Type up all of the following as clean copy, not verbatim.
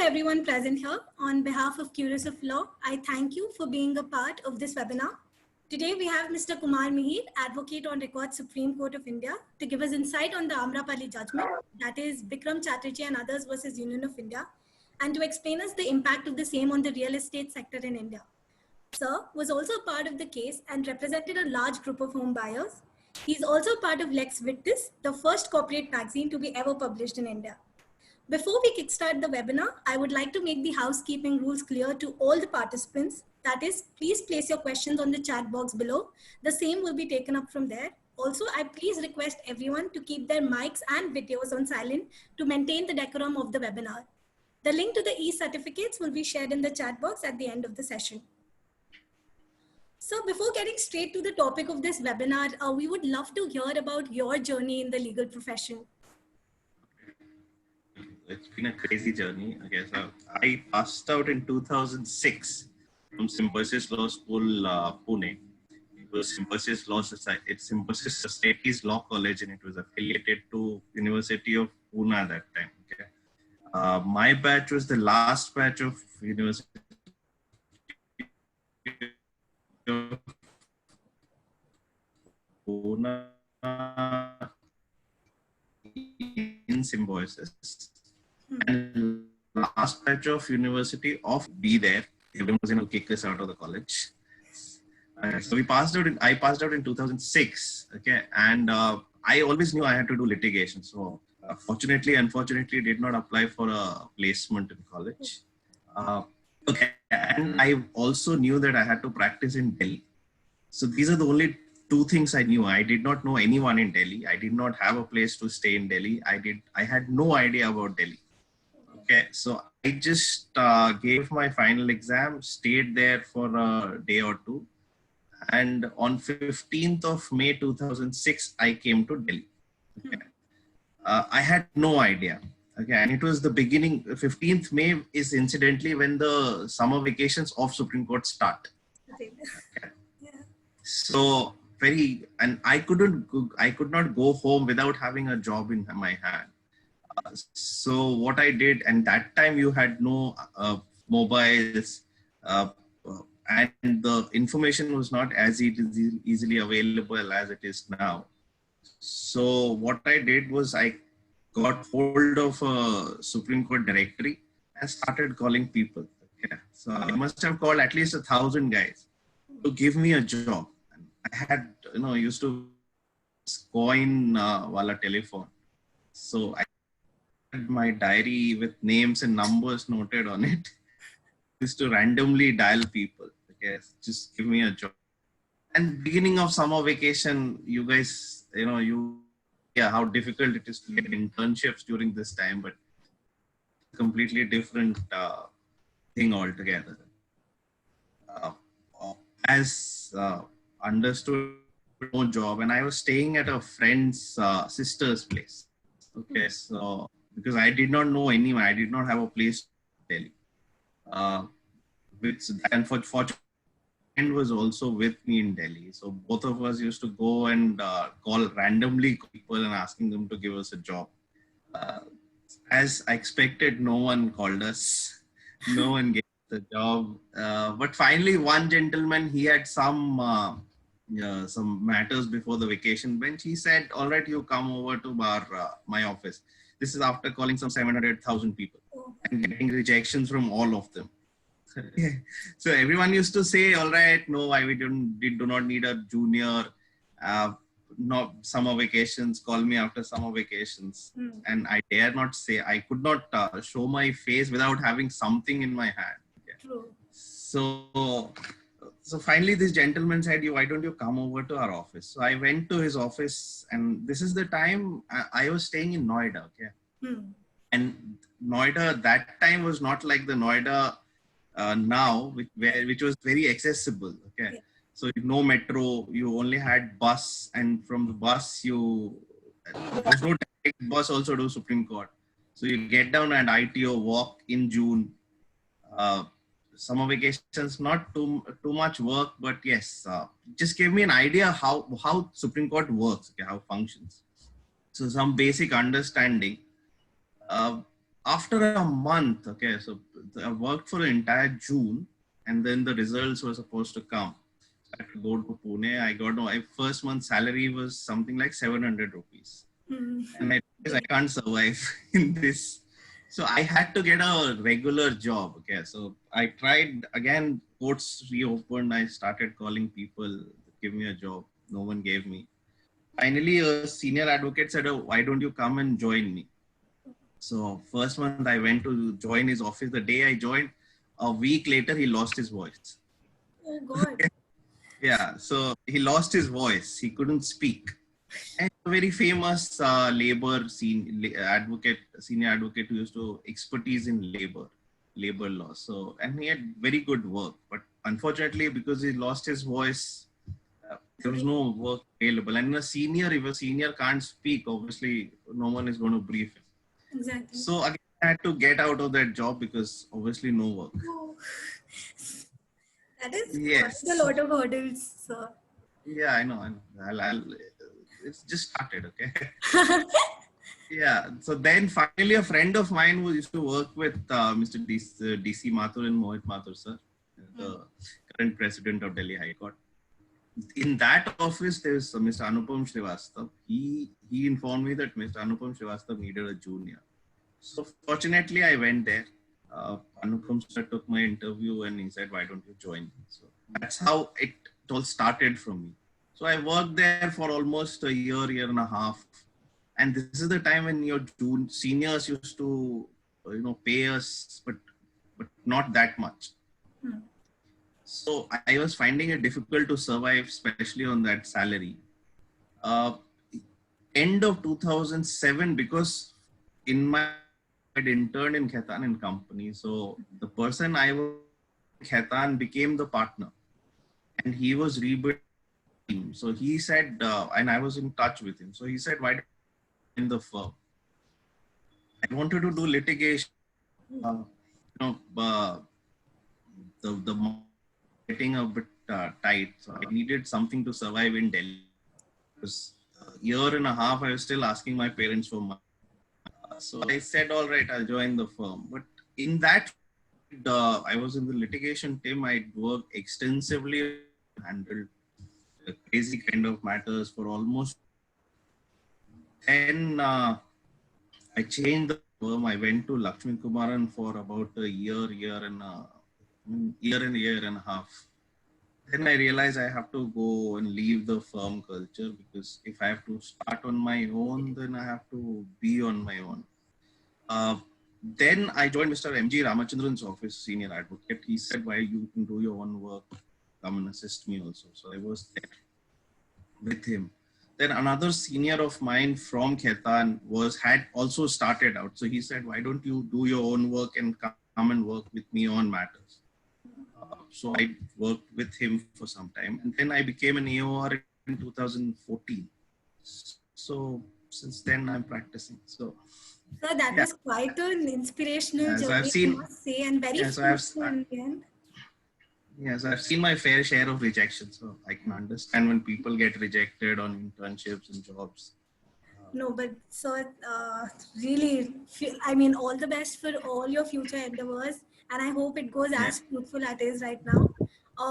everyone present here. On behalf of Curious of Law, I thank you for being a part of this webinar. Today we have Mr. Kumar Mihir, Advocate on Record, Supreme Court of India, to give us insight on the Amrapali judgment, that is Bikram Chatterjee and others versus Union of India, and to explain us the impact of the same on the real estate sector in India. Sir was also a part of the case and represented a large group of home buyers. He's also part of Lex Victus, the first corporate magazine to be ever published in India. Before we kickstart the webinar, I would like to make the housekeeping rules clear to all the participants. That is, please place your questions on the chat box below. The same will be taken up from there. Also, I please request everyone to keep their mics and videos on silent to maintain the decorum of the webinar. The link to the e-certificates will be shared in the chat box at the end of the session. So before getting straight to the topic of this webinar, we would love to hear about your journey in the legal profession. It's been a crazy journey. Okay, so I passed out in 2006 from Symbiosis Law School, Pune. It was Symbiosis Law Society. It's Symbiosis Society's Law College, and it was affiliated to University of Pune at that time. Okay, my batch was the last batch of University of Pune in Symbiosis. And last batch of University of be there. Everyone was going to kick us out of the college. So we passed out. I passed out in 2006. Okay, and I always knew I had to do litigation. So unfortunately, did not apply for a placement in college. Okay, and I also knew that I had to practice in Delhi. So these are the only two things I knew. I did not know anyone in Delhi. I did not have a place to stay in Delhi. I had no idea about Delhi. Okay, so I just gave my final exam, stayed there for a day or two. And on 15th of May 2006, I came to Delhi. Okay. I had no idea. Okay, and it was the beginning. 15th May is incidentally when the summer vacations of Supreme Court start. Okay. Yeah. So I could not go home without having a job in my hand. So what I did, and that time you had no mobiles, and the information was not as easily available as it is now. So what I did was I got hold of a Supreme Court directory and started calling people. Okay. So I must have called at least 1,000 guys to give me a job. I had, used to coin wala telephone. So I had my diary with names and numbers noted on it. Used to randomly dial people. Okay, just give me a job. And beginning of summer vacation, you guys, how difficult it is to get internships during this time, but completely different thing altogether. As understood, no job, and I was staying at a friend's sister's place. Okay, so because I did not know anyone, I did not have a place to Delhi. And fortunately, friend was also with me in Delhi. So both of us used to go and call randomly people and asking them to give us a job. As I expected, no one called us. No one gave the job. But finally, one gentleman, he had some matters before the vacation bench. He said, all right, you come over to my office. This is after calling some 700,000 people and getting rejections from all of them. So everyone used to say, all right, no, we do not need a junior, no summer vacations, call me after summer vacations. And I dare not say, I could not show my face without having something in my hand. Okay. True. So finally this gentleman said, why don't you come over to our office? So I went to his office, and this is the time I was staying in Noida. Okay. And Noida that time was not like the Noida now, which was very accessible. Okay. Yeah. So no metro, you only had bus, and from the bus there was no direct bus also to Supreme Court. So you get down at ITO, walk in June. Summer vacations, not too much work, but yes, just gave me an idea how Supreme Court works, okay, how it functions. So some basic understanding. after a month, okay, so I worked for the entire June, and then the results were supposed to come. I had to go to Pune. I got my first month salary was something like 700 rupees. And I realized I can't survive in this. So I had to get a regular job. Okay. So I tried again, courts reopened. I started calling people, give me a job. No one gave me. Finally, a senior advocate said, "Oh, why don't you come and join me?" So first month I went to join his office. The day I joined, a week later, he lost his voice. Oh God. Yeah. So he lost his voice. He couldn't speak. And a very famous senior advocate who used to expertise in labor law. So, and he had very good work, but unfortunately, because he lost his voice, there was no work available. And if a senior can't speak, obviously, no one is going to brief him. Exactly. So again, I had to get out of that job because obviously no work. Oh. That is Yes. quite a lot of hurdles, sir. Yeah, I know. It's just started, okay? Yeah. So then finally a friend of mine who used to work with Mr. DC Mathur and Mohit Mathur, sir, the current president of Delhi High Court. In that office, there's Mr. Anupam Srivastava. He informed me that Mr. Anupam Srivastava needed a junior. So fortunately, I went there. Anupam sir took my interview and he said, "Why don't you join me?" So that's how it all started from me. So I worked there for almost a year and a half. And this is the time when your seniors used to, pay us, but not that much. So I was finding it difficult to survive, especially on that salary. End of 2007, because in my I'd interned in Khaitan and Company. So the person I was Khaitan became the partner, and he was rebuilding. So he said, and I was in touch with him. So he said, "Why don't you in the firm?" I wanted to do litigation. The getting a bit tight. So I needed something to survive in Delhi. Because a year and a half, I was still asking my parents for money. So I said, "All right, I'll join the firm." But in that, I was in the litigation team. I worked extensively, handled crazy kind of matters for almost. Then I changed the firm. I went to Lakshmi Kumaran for about a year and a half. Then I realized I have to go and leave the firm culture, because if I have to start on my own, then I have to be on my own. Then I joined Mr. M.G. Ramachandran's office, senior advocate. He said, "Why you can do your own work, come and assist me also." So I was there with him. Then another senior of mine from Khaitan had also started out. So he said, "Why don't you do your own work and come and work with me on matters?" So I worked with him for some time. And then I became an AOR in 2014. So since then I'm practicing. So that was quite an inspirational so journey, I've seen, I must say, and very so fruitful in the end. So I've seen my fair share of rejection. So I can understand when people get rejected on internships and jobs. No, but so really, all the best for all your future endeavors, and I hope it goes as fruitful as it is right now.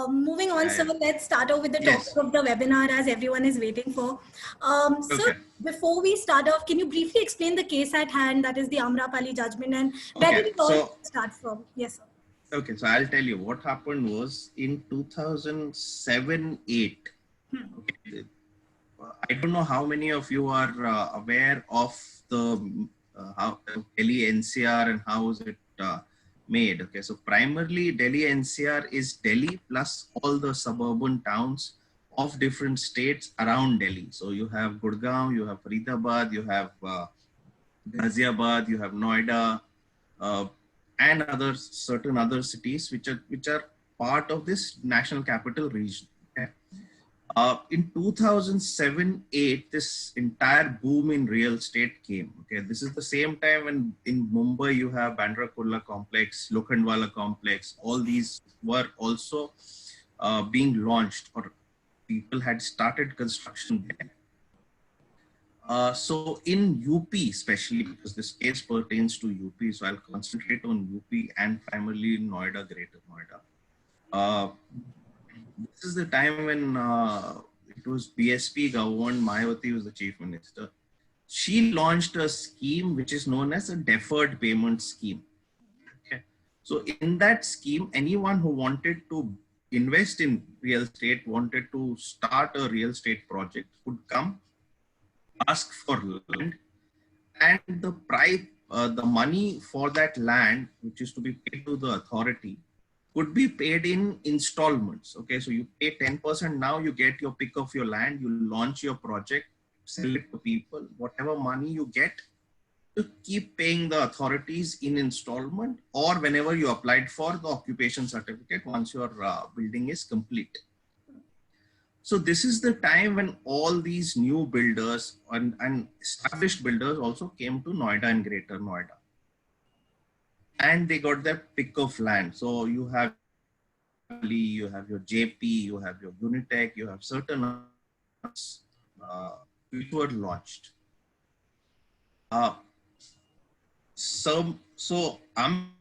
Moving on, so let's start off with the topic of the webinar, as everyone is waiting for. So before we start off, can you briefly explain the case at hand, that is the Amrapali judgment, and where did it all start from? Yes, sir. Okay, so I'll tell you what happened was in 2007-8. Okay, I don't know how many of you are aware of the how Delhi NCR and how is it made. Okay, so primarily Delhi NCR is Delhi plus all the suburban towns of different states around Delhi. So you have Gurgaon, you have Faridabad, you have Ghaziabad, you have Noida, and certain other cities which are part of this national capital region. Okay? In 2007-8, this entire boom in real estate came. Okay, this is the same time when in Mumbai you have Bandra Kurla complex, Lokhandwala complex. All these were also being launched, or people had started construction there. So in UP, especially because this case pertains to UP, so I'll concentrate on UP and primarily in Noida, Greater Noida. Uh, this is the time when it was BSP government, Mayawati was the chief minister. She launched a scheme which is known as a deferred payment scheme. Okay. So in that scheme, anyone who wanted to invest in real estate, wanted to start a real estate project, would come, ask for land, and the price, the money for that land, which is to be paid to the authority, could be paid in installments. Okay, so you pay 10% now, you get your pick of your land, you launch your project, sell it to people, whatever money you get, to keep paying the authorities in installment, or whenever you applied for the occupation certificate once your building is complete. So this is the time when all these new builders and established builders also came to Noida and Greater Noida. And they got their pick of land. So you have your JP, you have your Unitech, you have certain which were launched. So I'm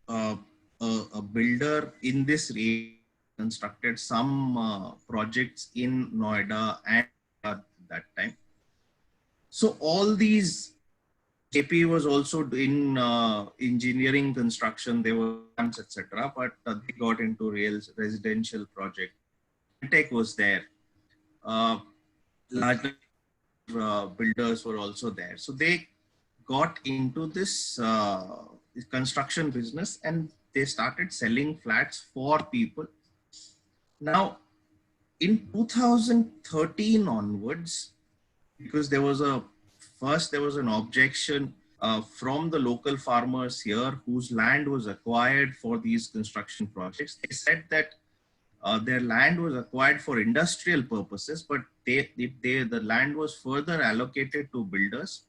a builder in this region, constructed some projects in Noida and that time. So all these, JP was also in engineering construction, they were etc. But they got into residential project. Tech was there. Larger builders were also there. So they got into this construction business and they started selling flats for people. Now, in 2013 onwards, because there was an objection from the local farmers here whose land was acquired for these construction projects. They said that their land was acquired for industrial purposes, but the land was further allocated to builders,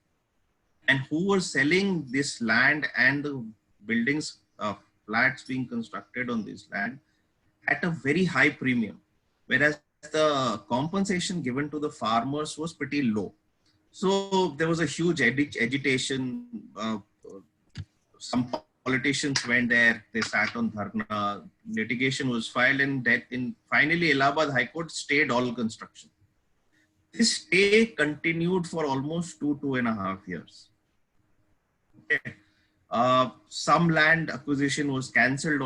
and who were selling this land and the buildings, flats being constructed on this land at a very high premium, whereas the compensation given to the farmers was pretty low. So there was a huge agitation. Some politicians went there, they sat on dharna, litigation was filed, and finally Allahabad High Court stayed all construction. This stay continued for almost 2.5 years. Okay. Some land acquisition was cancelled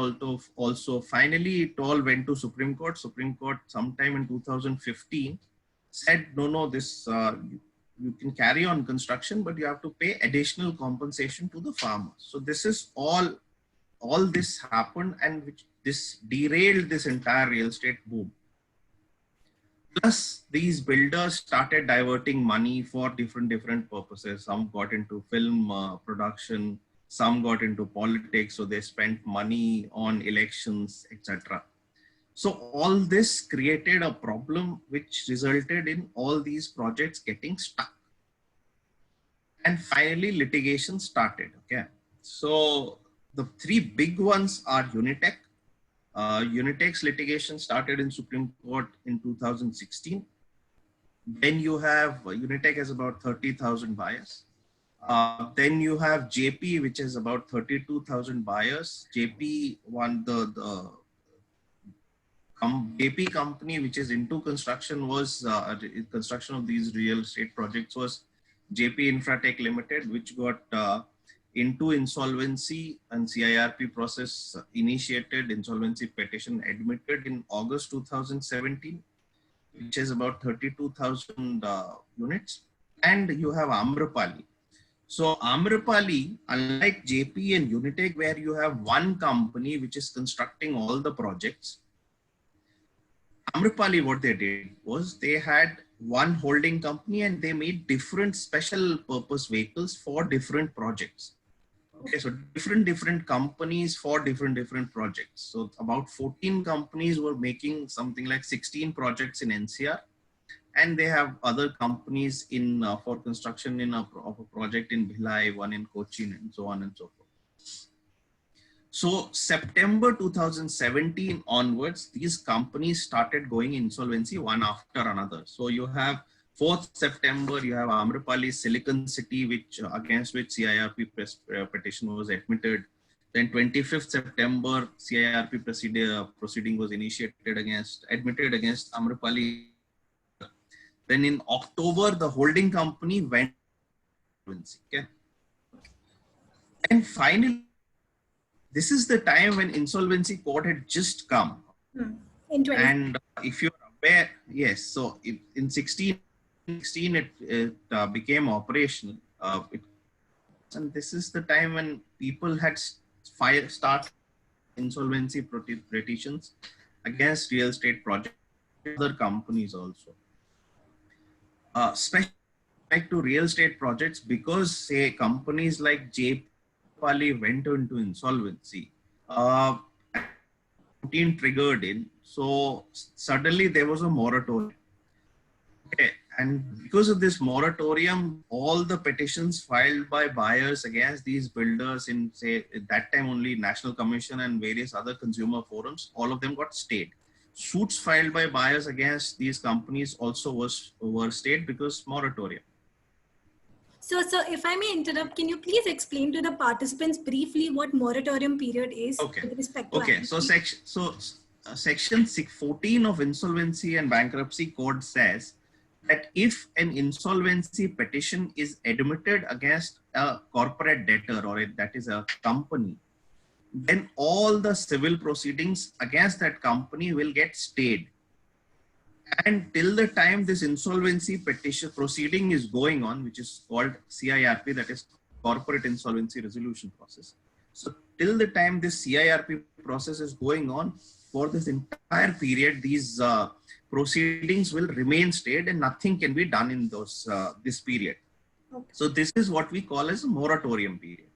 also. Finally, it all went to Supreme Court. Supreme Court sometime in 2015 said, no, this you can carry on construction, but you have to pay additional compensation to the farmers. So this is all this happened, and which this derailed this entire real estate boom. Plus, these builders started diverting money for different purposes. Some got into film production, some got into politics, so they spent money on elections, etc. So all this created a problem which resulted in all these projects getting stuck. And finally, litigation started. Okay, so the three big ones are Unitech. Unitech's litigation started in Supreme Court in 2016. Then you have Unitech has about 30,000 buyers. Then you have JP, which is about 32,000 buyers. JP won the JP company, which is into construction, was construction of these real estate projects, was JP Infratech Limited, which got into insolvency, and CIRP process initiated, insolvency petition admitted in August 2017, which is about 32,000 units. And you have Amrapali. So Amrapali, unlike JP and Unitech, where you have one company which is constructing all the projects, Amrapali, what they did was they had one holding company and they made different special purpose vehicles for different projects. Okay, so different companies for different projects. So about 14 companies were making something like 16 projects in NCR, and they have other companies in for construction of a project in Bhilai, one in Cochin, and so on and so forth. So September 2017 onwards, these companies started going insolvency one after another. So you have 4th September, you have Amrapali Silicon City, which against which CIRP petition was admitted. Then 25th September, CIRP proceeding was admitted against Amrapali. Then in October, the holding company went insolvency. Okay? And finally, this is the time when insolvency court had just come. In 20. And if you're aware, yes, so in 16 it became operational. And this is the time when people had start insolvency petitions against real estate projects, other companies also. Especially to real estate projects, because say companies like JP went into insolvency, triggered in, so suddenly there was a moratorium. Okay. And because of this moratorium, all the petitions filed by buyers against these builders in, say, at that time only National Commission and various other consumer forums, all of them got stayed. Suits filed by buyers against these companies also were stayed because moratorium. So, if I may interrupt, can you please explain to the participants briefly what moratorium period is with respect to IBC? Section 14 of Insolvency and Bankruptcy Code says that if an insolvency petition is admitted against a corporate debtor, or that is a company, then all the civil proceedings against that company will get stayed. And till the time this insolvency petition proceeding is going on, which is called CIRP, that is Corporate Insolvency Resolution Process. So till the time this CIRP process is going on, for this entire period, these proceedings will remain stayed and nothing can be done in those this period. Okay. So this is what we call as a moratorium period.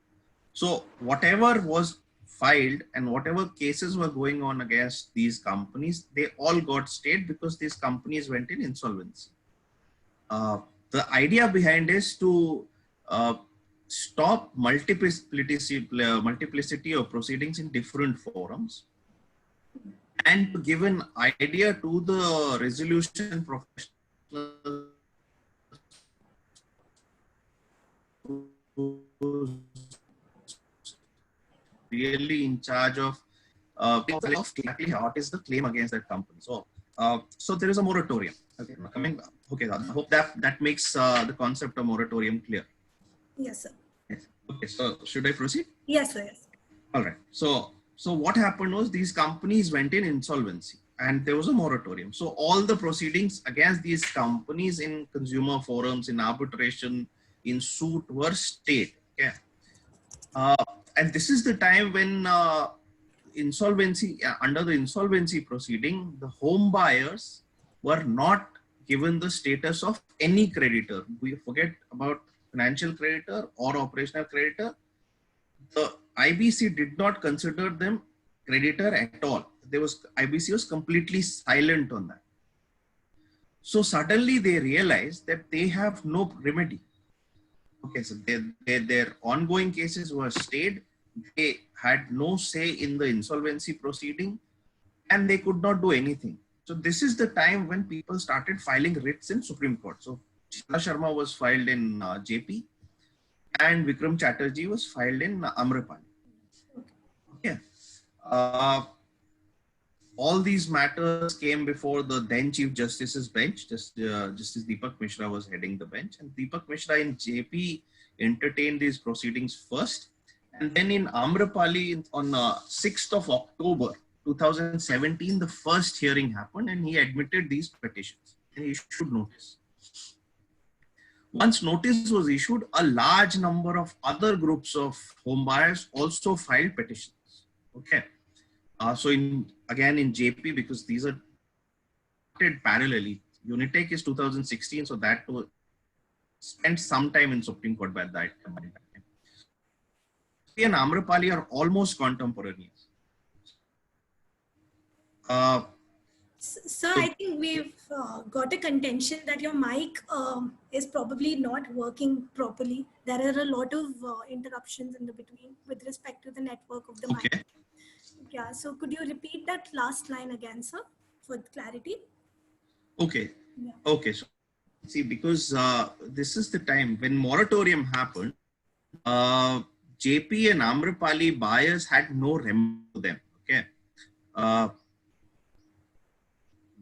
So whatever was filed and whatever cases were going on against these companies, they all got stayed because these companies went in insolvency. The idea behind is to stop multiplicity of proceedings in different forums, and to give an idea to the resolution professionals really in charge of exactly what is the claim against that company. So, so there is a moratorium. Okay, okay. I hope that makes the concept of moratorium clear. Yes, sir. Yes. Okay. So, should I proceed? Yes, sir. Yes. All right. So what happened was these companies went in insolvency and there was a moratorium. So all the proceedings against these companies in consumer forums, in arbitration, in suit were stayed. Okay. And this is the time when insolvency, under the insolvency proceeding, the home buyers were not given the status of any creditor. We forget about financial creditor or operational creditor. The IBC did not consider them creditor at all. IBC was completely silent on that. So suddenly they realized that they have no remedy. Okay, so their ongoing cases were stayed. They had no say in the insolvency proceeding and they could not do anything. So this is the time when people started filing writs in Supreme Court. So Sheela Sharma was filed in JP and Vikram Chatterjee was filed in Amrapali. Okay. All these matters came before the then Chief Justice's bench. Justice Deepak Mishra was heading the bench, and Deepak Mishra in JP entertained these proceedings first. And then in Amrapali on 6th of October 2017, the first hearing happened and he admitted these petitions and he issued notice. Once notice was issued, a large number of other groups of home buyers also filed petitions. Okay. So again in JP, because these are parallelly, Unitech is 2016, so that spent some time in Supreme Court by that time. And Amrapali are almost contemporaneous. Sir, I think we've got a contention that your mic is probably not working properly. There are a lot of interruptions in the between with respect to the network of the mic. Yeah, so could you repeat that last line again, sir, for clarity? Okay. Yeah. Okay. So See, because this is the time when moratorium happened, JP and Amrapali buyers had no remedy to them. Okay.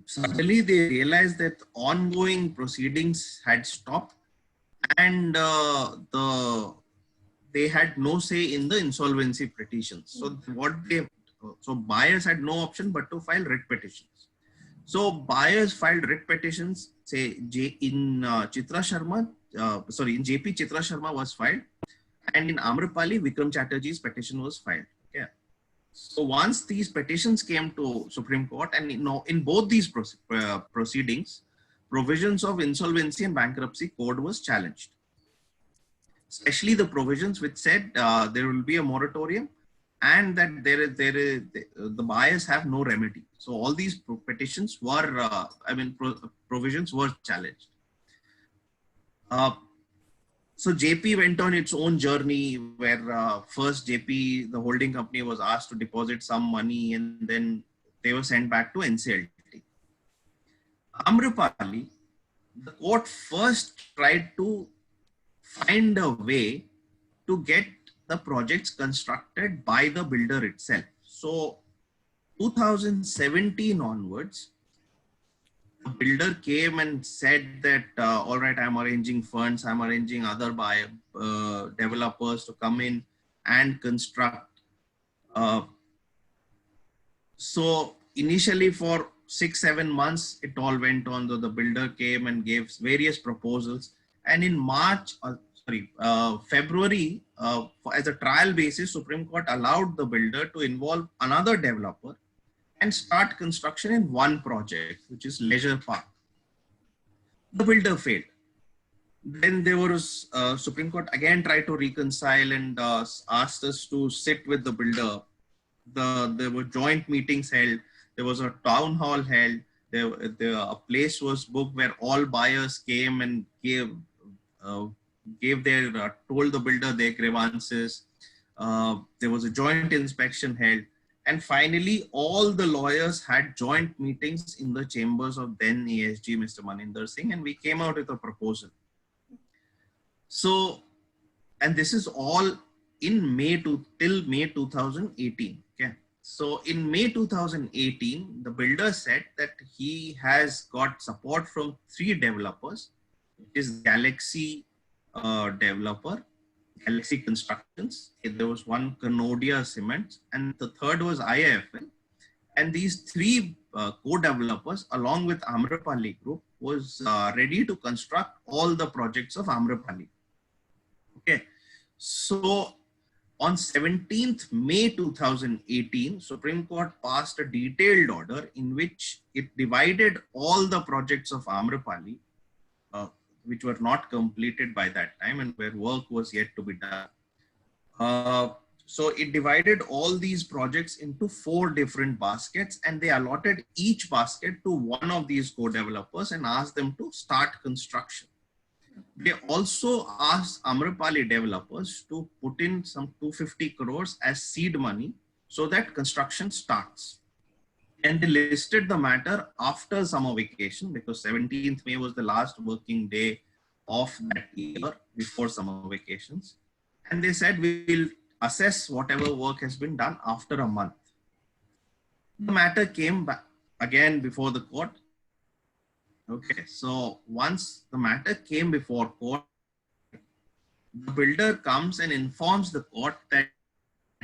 Suddenly they realized that ongoing proceedings had stopped, and they had no say in the insolvency petitions. So so buyers had no option but to file writ petitions. So buyers filed writ petitions. Say in Chitra Sharma, in JP Chitra Sharma was filed, and in Amrapali Vikram Chatterjee's petition was filed. Okay. So once these petitions came to Supreme Court, and in both these proceedings, provisions of insolvency and bankruptcy code was challenged. Especially the provisions which said there will be a moratorium and that the buyers have no remedy. So all these petitions were, provisions were challenged. So JP went on its own journey where first JP, the holding company, was asked to deposit some money and then they were sent back to NCLT. Amrapali, the court first tried to find a way to get the projects constructed by the builder itself. So 2017 onwards, the builder came and said that, all right, I'm arranging funds, I'm arranging other developers to come in and construct. So initially for 6-7 months, it all went on. The builder came and gave various proposals. And in February, as a trial basis, Supreme Court allowed the builder to involve another developer and start construction in one project, which is Leisure Park. The builder failed. Then there was Supreme Court again tried to reconcile and asked us to sit with the builder. There were joint meetings held. There was a town hall held. A place was booked where all buyers came and told the builder their grievances. There was a joint inspection held. And finally, all the lawyers had joint meetings in the chambers of then ASG, Mr. Maninder Singh, and we came out with a proposal. So, and this is all in till May 2018. Okay. So in May 2018, the builder said that he has got support from 3 developers, which is Galaxy developer, Galaxy Constructions. There was one Canodia Cement, and the third was IIFL. And these 3 co-developers, along with Amrapali Group, was ready to construct all the projects of Amrapali. Okay, so on 17th May 2018, Supreme Court passed a detailed order in which it divided all the projects of Amrapali, which were not completed by that time and where work was yet to be done. So it divided all these projects into 4 different baskets, and they allotted each basket to one of these co-developers and asked them to start construction. They also asked Amrapali developers to put in some 250 crores as seed money so that construction starts. And they listed the matter after summer vacation, because 17th May was the last working day of that year before summer vacations. And they said, we will assess whatever work has been done after a month. The matter came back again before the court. Okay, so once the matter came before court, the builder comes and informs the court that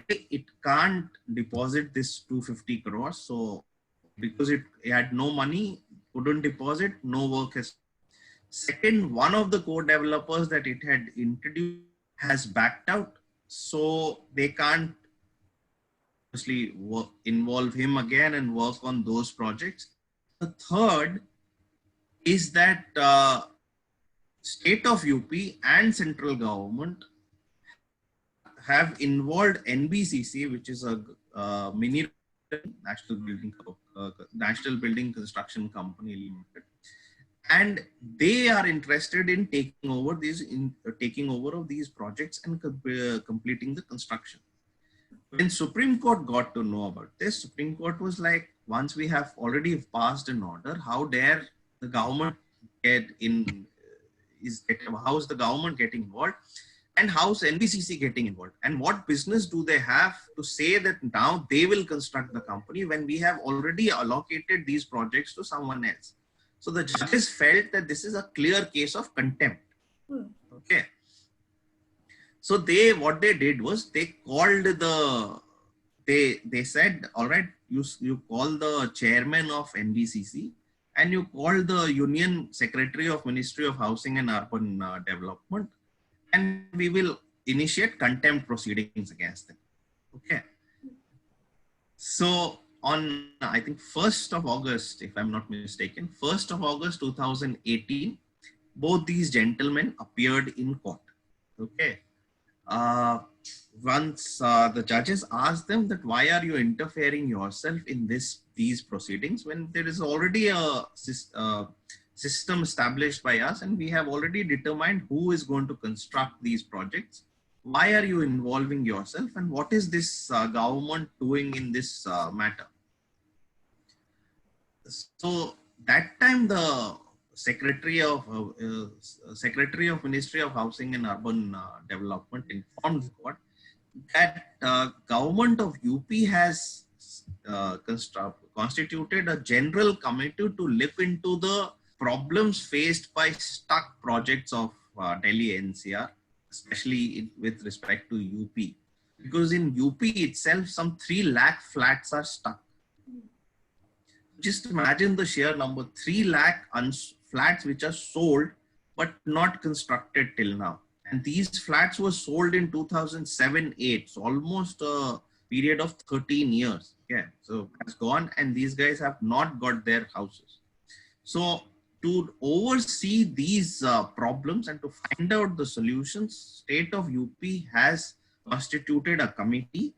it can't deposit this 250 crores. So because it had no money, couldn't deposit, no work has. Second, one of the co-developers that it had introduced has backed out. So they can't obviously involve him again and work on those projects. The third is that state of UP and central government have involved NBCC, which is a mini National Building Construction Company Limited, and they are interested in taking over of these projects and completing the construction. When Supreme Court got to know about this, Supreme Court was like, once we have already passed an order, how dare the government get how is the government getting involved, and how's NBCC getting involved, and what business do they have to say that now they will construct the company when we have already allocated these projects to someone else. So the judges felt that this is a clear case of contempt. Okay. So what they did was they called they said, all right, you call the chairman of NBCC and you call the Union Secretary of Ministry of Housing and Urban Development, and we will initiate contempt proceedings against them. Okay. So on, I think 1st of August, if I'm not mistaken, 1st of August 2018, both these gentlemen appeared in court. Okay. Once the judges asked them that why are you interfering yourself in these proceedings when there is already a system established by us and we have already determined who is going to construct these projects. Why are you involving yourself, and what is this government doing in this matter? So that time the Secretary of Ministry of Housing and Urban Development informed the court that government of UP has constituted a general committee to look into the problems faced by stuck projects of Delhi NCR, especially with respect to UP. Because in UP itself, some 3 lakh flats are stuck. Just imagine the sheer number, 3 lakh flats which are sold but not constructed till now. And these flats were sold in 2007-8, so almost a period of 13 years. Yeah, so it's gone and these guys have not got their houses. So to oversee these problems and to find out the solutions, State of UP has constituted a committee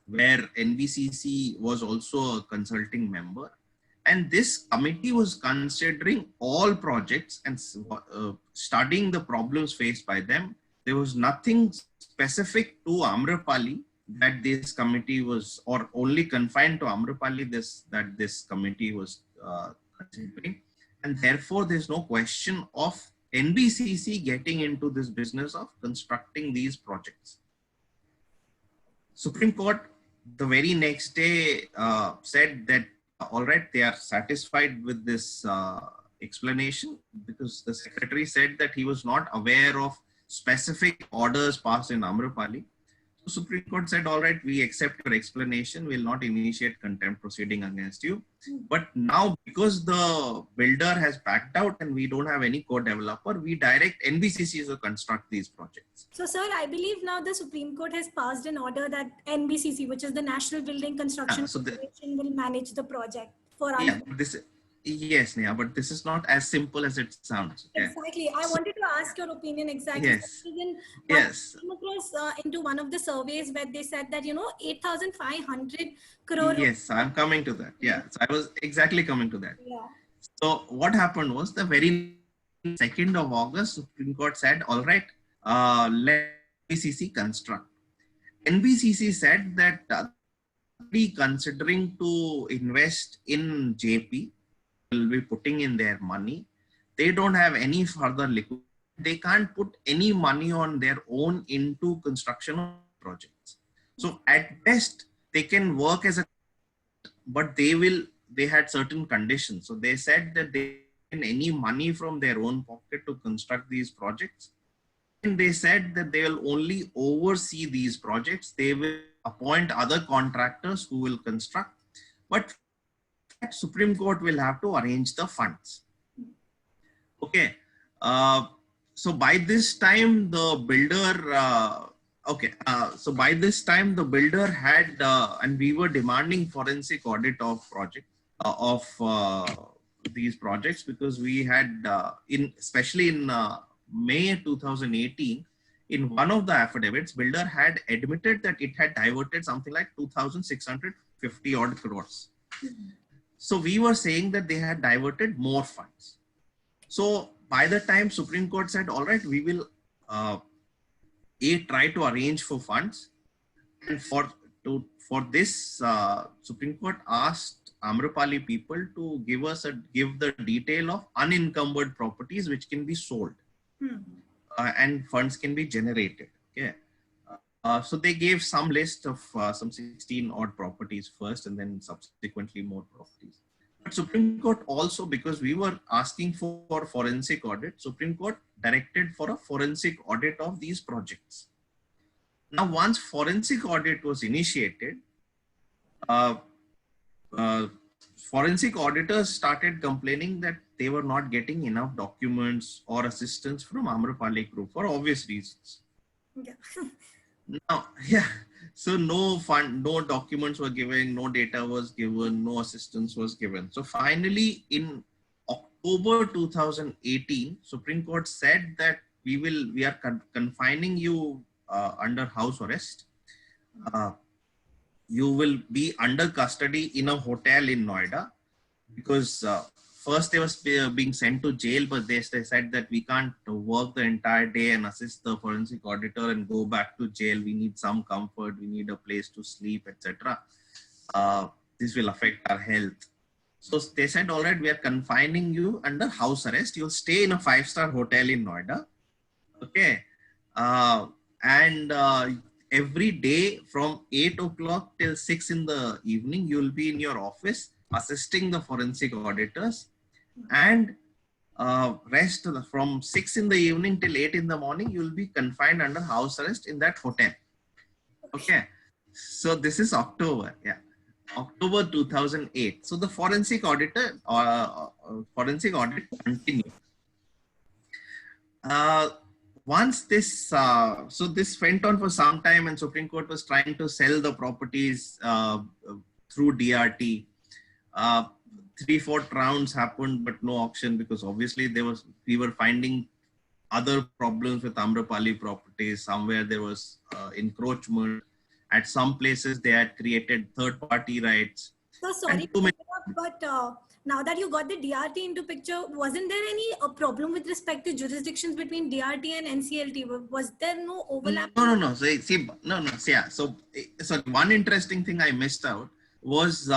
where NBCC was also a consulting member. And this committee was considering all projects and studying the problems faced by them. There was nothing specific to Amrapali that this committee was, or only confined to Amrapali, that this committee was considering. And therefore, there's no question of NBCC getting into this business of constructing these projects. Supreme Court, the very next day, said that, all right, they are satisfied with this explanation, because the secretary said that he was not aware of specific orders passed in Amrapali. So Supreme Court said, all right, we accept your explanation, we'll not initiate contempt proceeding against you. But now, because the builder has backed out and we don't have any co-developer, we direct NBCC to construct these projects. So sir, I believe now the Supreme Court has passed an order that NBCC, which is the National Building Construction Corporation, will manage the project for us. Yes, Neha, but this is not as simple as it sounds. Okay? Exactly. I wanted to ask your opinion exactly. Yes. Yes. I came across into one of the surveys where they said that, 8,500 crore. Yes, I'm coming to that. Yeah, so I was exactly coming to that. Yeah. So what happened was the very 2nd of August, Supreme Court said, all right, let NBCC construct. NBCC said that be considering to invest in JP, will be putting in their money. They don't have any further liquidity. They can't put any money on their own into construction projects. So at best, they can work as a, but they had certain conditions. So they said that they get any money from their own pocket to construct these projects. And they said that they will only oversee these projects. They will appoint other contractors who will construct, but Supreme Court will have to arrange the funds. Okay. So by this time the builder, so by this time the builder had, and we were demanding forensic audit of these projects, because we had, especially in May 2018, in one of the affidavits, builder had admitted that it had diverted something like 2,650 odd crores. So we were saying that they had diverted more funds. So by the time Supreme Court said, all right, we will try to arrange for funds. And for this, Supreme Court asked Amrapali people to give the detail of unencumbered properties which can be sold and funds can be generated. Okay. So they gave some list of some 16 odd properties first and then subsequently more properties. But Supreme Court also, because we were asking for forensic audit, Supreme Court directed for a forensic audit of these projects. Now, once forensic audit was initiated, uh, forensic auditors started complaining that they were not getting enough documents or assistance from Amrapali Group for obvious reasons. Yeah. Now, yeah, so no documents were given, no data was given, no assistance was given. So finally, in October 2018, Supreme Court said that we are confining you under house arrest. You will be under custody in a hotel in Noida because first they was being sent to jail, but they said that we can't work the entire day and assist the forensic auditor and go back to jail. We need some comfort. We need a place to sleep, etc. This will affect our health. So they said, all right, we are confining you under house arrest. You'll stay in a 5-star hotel in Noida. Okay. Every day from 8 o'clock till 6 in the evening, you'll be in your office assisting the forensic auditors, and rest from 6 in the evening till 8 in the morning, you'll be confined under house arrest in that hotel. Okay. So this is October. Yeah. October 2008. So the forensic audit continued. Once this, so this went on for some time, and Supreme Court was trying to sell the properties through DRT. 3-4 rounds happened, but no auction, because obviously we were finding other problems with Amrapali properties. Somewhere there was encroachment. At some places they had created third-party rights. So sorry, but now that you got the DRT into picture, wasn't there any problem with respect to jurisdictions between DRT and NCLT? Was there no overlap? No. So one interesting thing I missed out was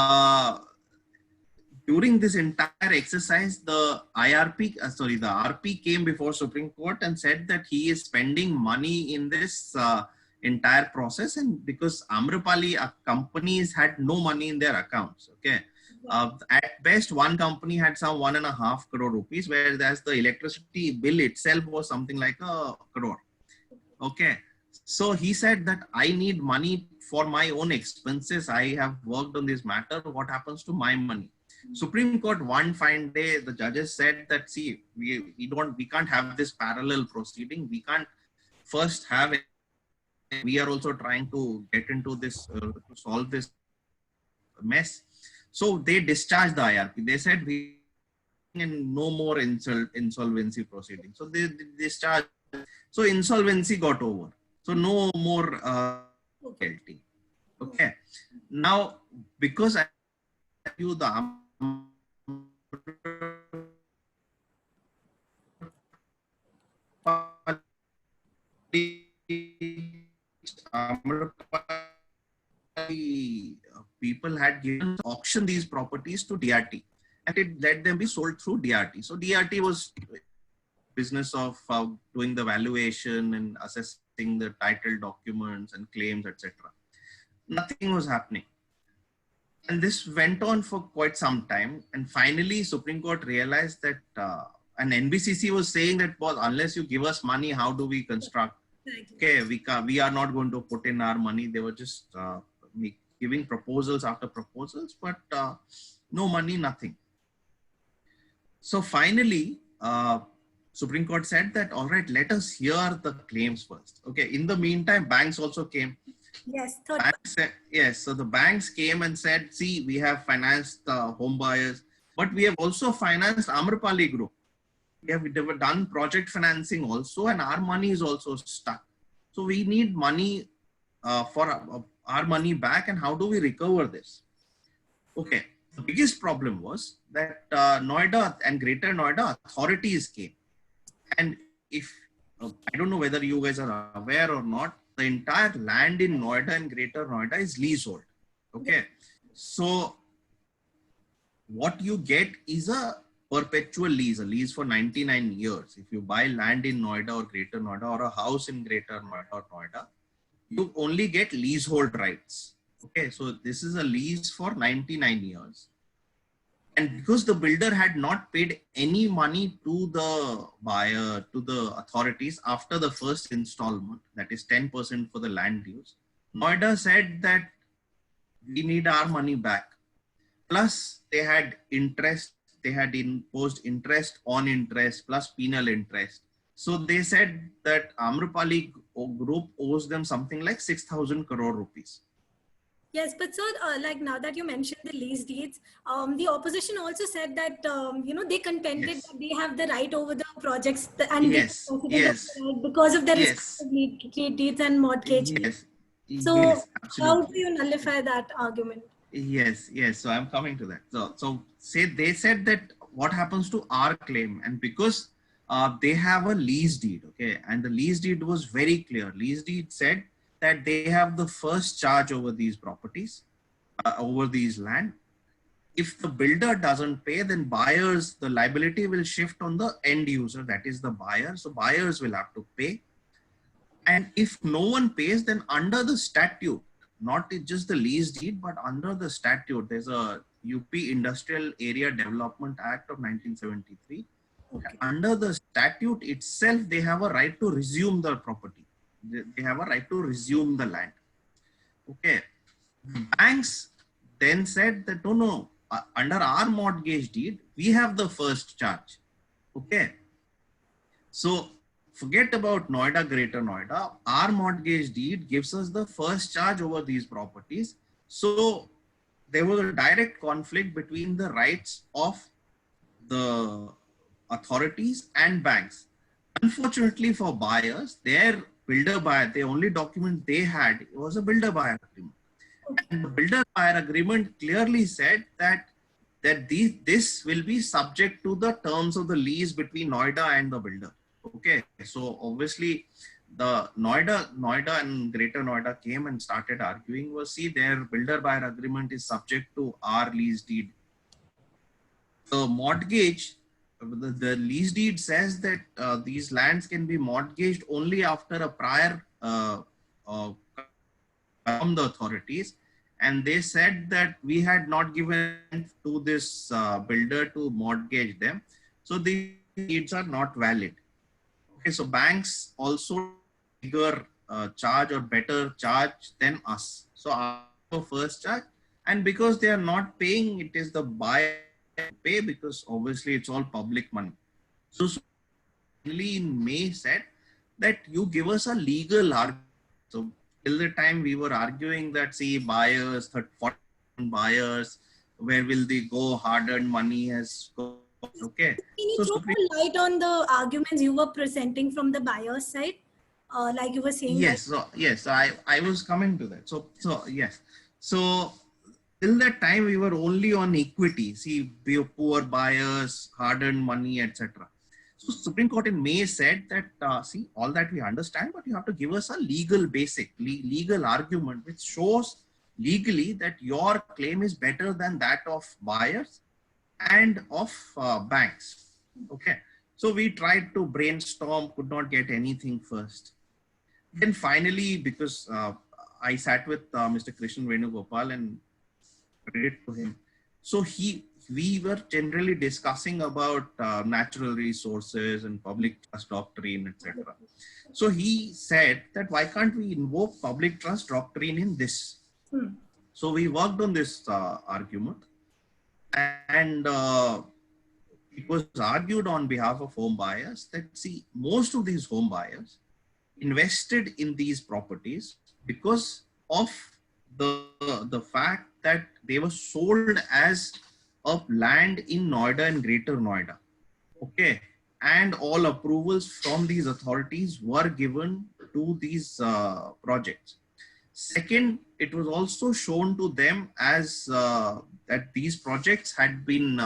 during this entire exercise, the RP came before Supreme Court and said that he is spending money in this entire process, and because Amrapali companies had no money in their accounts. Okay. At best, one company had some 1.5 crore rupees, whereas the electricity bill itself was something like 1 crore. Okay. So he said that I need money for my own expenses. I have worked on this matter. What happens to my money? Supreme Court one fine day, the judges said that, see, we can't have this parallel proceeding. We can't first have it. We are also trying to get into this to solve this mess. So they discharged the IRP. They said we no more insolvency proceeding. So they discharged. So insolvency got over. So no more guilty. Okay. Now, because I you the people had given auction these properties to DRT, and it let them be sold through DRT. So DRT was business of doing the valuation and assessing the title documents and claims, etc. Nothing was happening. And this went on for quite some time. And finally, Supreme Court realized that, and NBCC was saying that, well, unless you give us money, how do we construct? Okay, we are not going to put in our money. They were just giving proposals after proposals, but no money, nothing. So finally, Supreme Court said that, all right, let us hear the claims first. Okay, in the meantime, banks also came. Yes, yes. So the banks came and said, see, we have financed home buyers, but we have also financed Amrapali Group. We have done project financing also, and our money is also stuck. So we need money for our money back, and how do we recover this? Okay. The biggest problem was that Noida and Greater Noida authorities came. And if, I don't know whether you guys are aware or not, the entire land in Noida and Greater Noida is leasehold. Okay. So what you get is a perpetual lease, a lease for 99 years. If you buy land in Noida or Greater Noida or a house in Greater Noida or Noida, you only get leasehold rights. Okay, so this is a lease for 99 years. And because the builder had not paid any money to the buyer, to the authorities after the first installment, that is 10% for the land use, Noida said that we need our money back. Plus, they had interest, they had imposed interest on interest plus penal interest. So they said that Amrapali group owes them something like 6,000 crore rupees. Yes, but so like now that you mentioned the lease deeds, the opposition also said that they contended Yes. that they have the right over the projects and Yes, they yes, because of the yes, respective lease deeds and mortgage deeds. yes, So yes, how do absolutely. you nullify that argument? Yes, yes. So I'm coming to that. So say they said that what happens to our claim, and because they have a lease deed, okay, and the lease deed was very clear. Lease deed said that they have the first charge over these properties, over these land. If the builder doesn't pay, then buyers, the liability will shift on the end user, that is the buyer. So buyers will have to pay. And if no one pays, then under the statute, not just the lease deed, but under the statute, there's a UP Industrial Area Development Act of 1973. Okay. Under the statute itself, they have a right to resume the property. They have a right to resume the land. Okay. Banks then said that no, under our mortgage deed, we have the first charge. Okay. So forget about Noida, Greater Noida. Our mortgage deed gives us the first charge over these properties. So there was a direct conflict between the rights of the authorities and banks. Unfortunately for buyers, their builder buyer, the only document they had was a builder buyer agreement. And the builder buyer agreement clearly said that this will be subject to the terms of the lease between Noida and the builder. Okay, so obviously the Noida and Greater Noida came and started arguing was, see, their builder buyer agreement is subject to our lease deed. The mortgage, the lease deed says that these lands can be mortgaged only after a prior from the authorities, and they said that we had not given to this builder to mortgage them, so the deeds are not valid. Okay, so banks also bigger charge or better charge than us. So our first charge, and because they are not paying, it is the buyer pay, because obviously it's all public money. So finally in May said that you give us a legal argument. So till the time we were arguing that, see, buyers, 40 buyers, where will they go? Hard-earned money has gone. Okay. Can you So throw more light on the arguments you were presenting from the buyer's side? Like you were saying yes, that. so yes, I was coming to that. So yes, so till that time we were only on equity. See, we are poor buyers, hard-earned money, etc. So Supreme Court in May said that see, all that we understand, but you have to give us a legal basic, legal argument which shows legally that your claim is better than that of buyers and of banks. Okay, so we tried to brainstorm, could not get anything first. Then finally, because I sat with Mr. Krishnan Venugopal and credit to him, so we were generally discussing about natural resources and public trust doctrine, etc. So he said that why can't we invoke public trust doctrine in this? So we worked on this argument, and it was argued on behalf of home buyers that, see, most of these home buyers invested in these properties because of the fact that they were sold as a land in Noida and Greater Noida. Okay. And all approvals from these authorities were given to these projects. Second, it was also shown to them as that these projects had been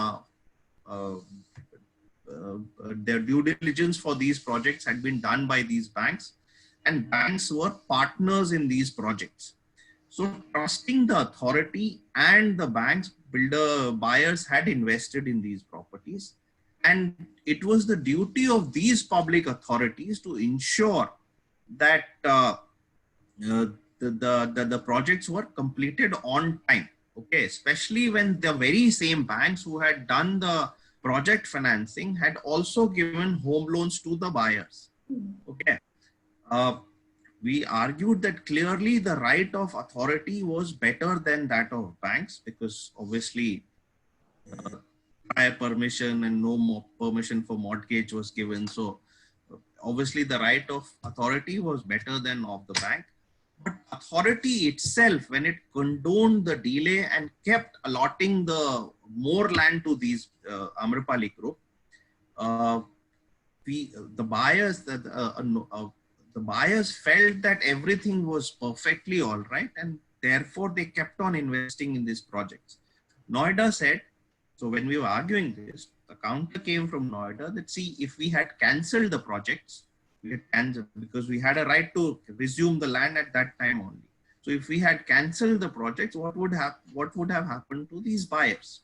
their due diligence for these projects had been done by these banks, and banks were partners in these projects. So trusting the authority and the banks, buyers had invested in these properties. And it was the duty of these public authorities to ensure that the projects were completed on time. Okay, especially when the very same banks who had done the project financing had also given home loans to the buyers. Okay. Uh, we argued that clearly the right of authority was better than that of banks, because obviously prior permission and no more permission for mortgage was given. So obviously the right of authority was better than of the bank. But authority itself, when it condoned the delay and kept allotting the more land to these Amrapali group, uh, the buyers the buyers felt that everything was perfectly all right, and therefore they kept on investing in these projects. Noida said, so when we were arguing this, the counter came from Noida that, see, if we had cancelled the projects, we had cancelled because we had a right to resume the land at that time only. So if we had cancelled the projects, what would have happened to these buyers?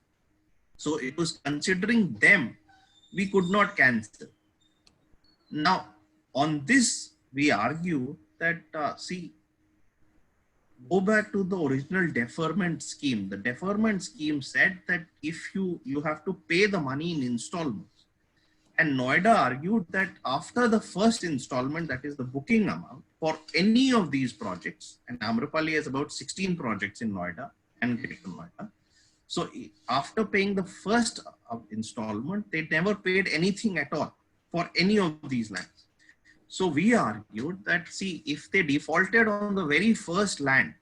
So it was considering them, we could not cancel. Now, on this, we argue that, go back to the original deferment scheme. The deferment scheme said that if you have to pay the money in installments. And Noida argued that after the first installment, that is the booking amount for any of these projects, and Amrapali has about 16 projects in Noida and Greater Noida. So after paying the first installment, they never paid anything at all for any of these lands. So we argued that, see, if they defaulted on the very first land,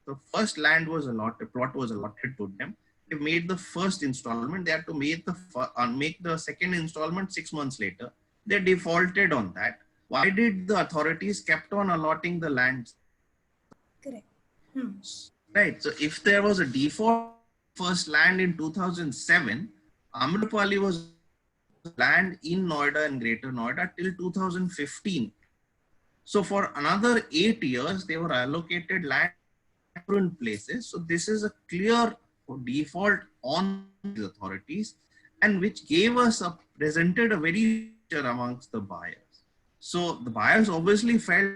the first land was allotted, plot was allotted to them. They made the first installment. They had to make the second installment 6 months later. They defaulted on that. Why did the authorities kept on allotting the lands? Correct. Right. So if there was a default first land in 2007, Amrapali was land in Noida and Greater Noida till 2015. So for another 8 years, they were allocated land in different places. So this is a clear default on the authorities, and which presented a very picture amongst the buyers. So the buyers obviously felt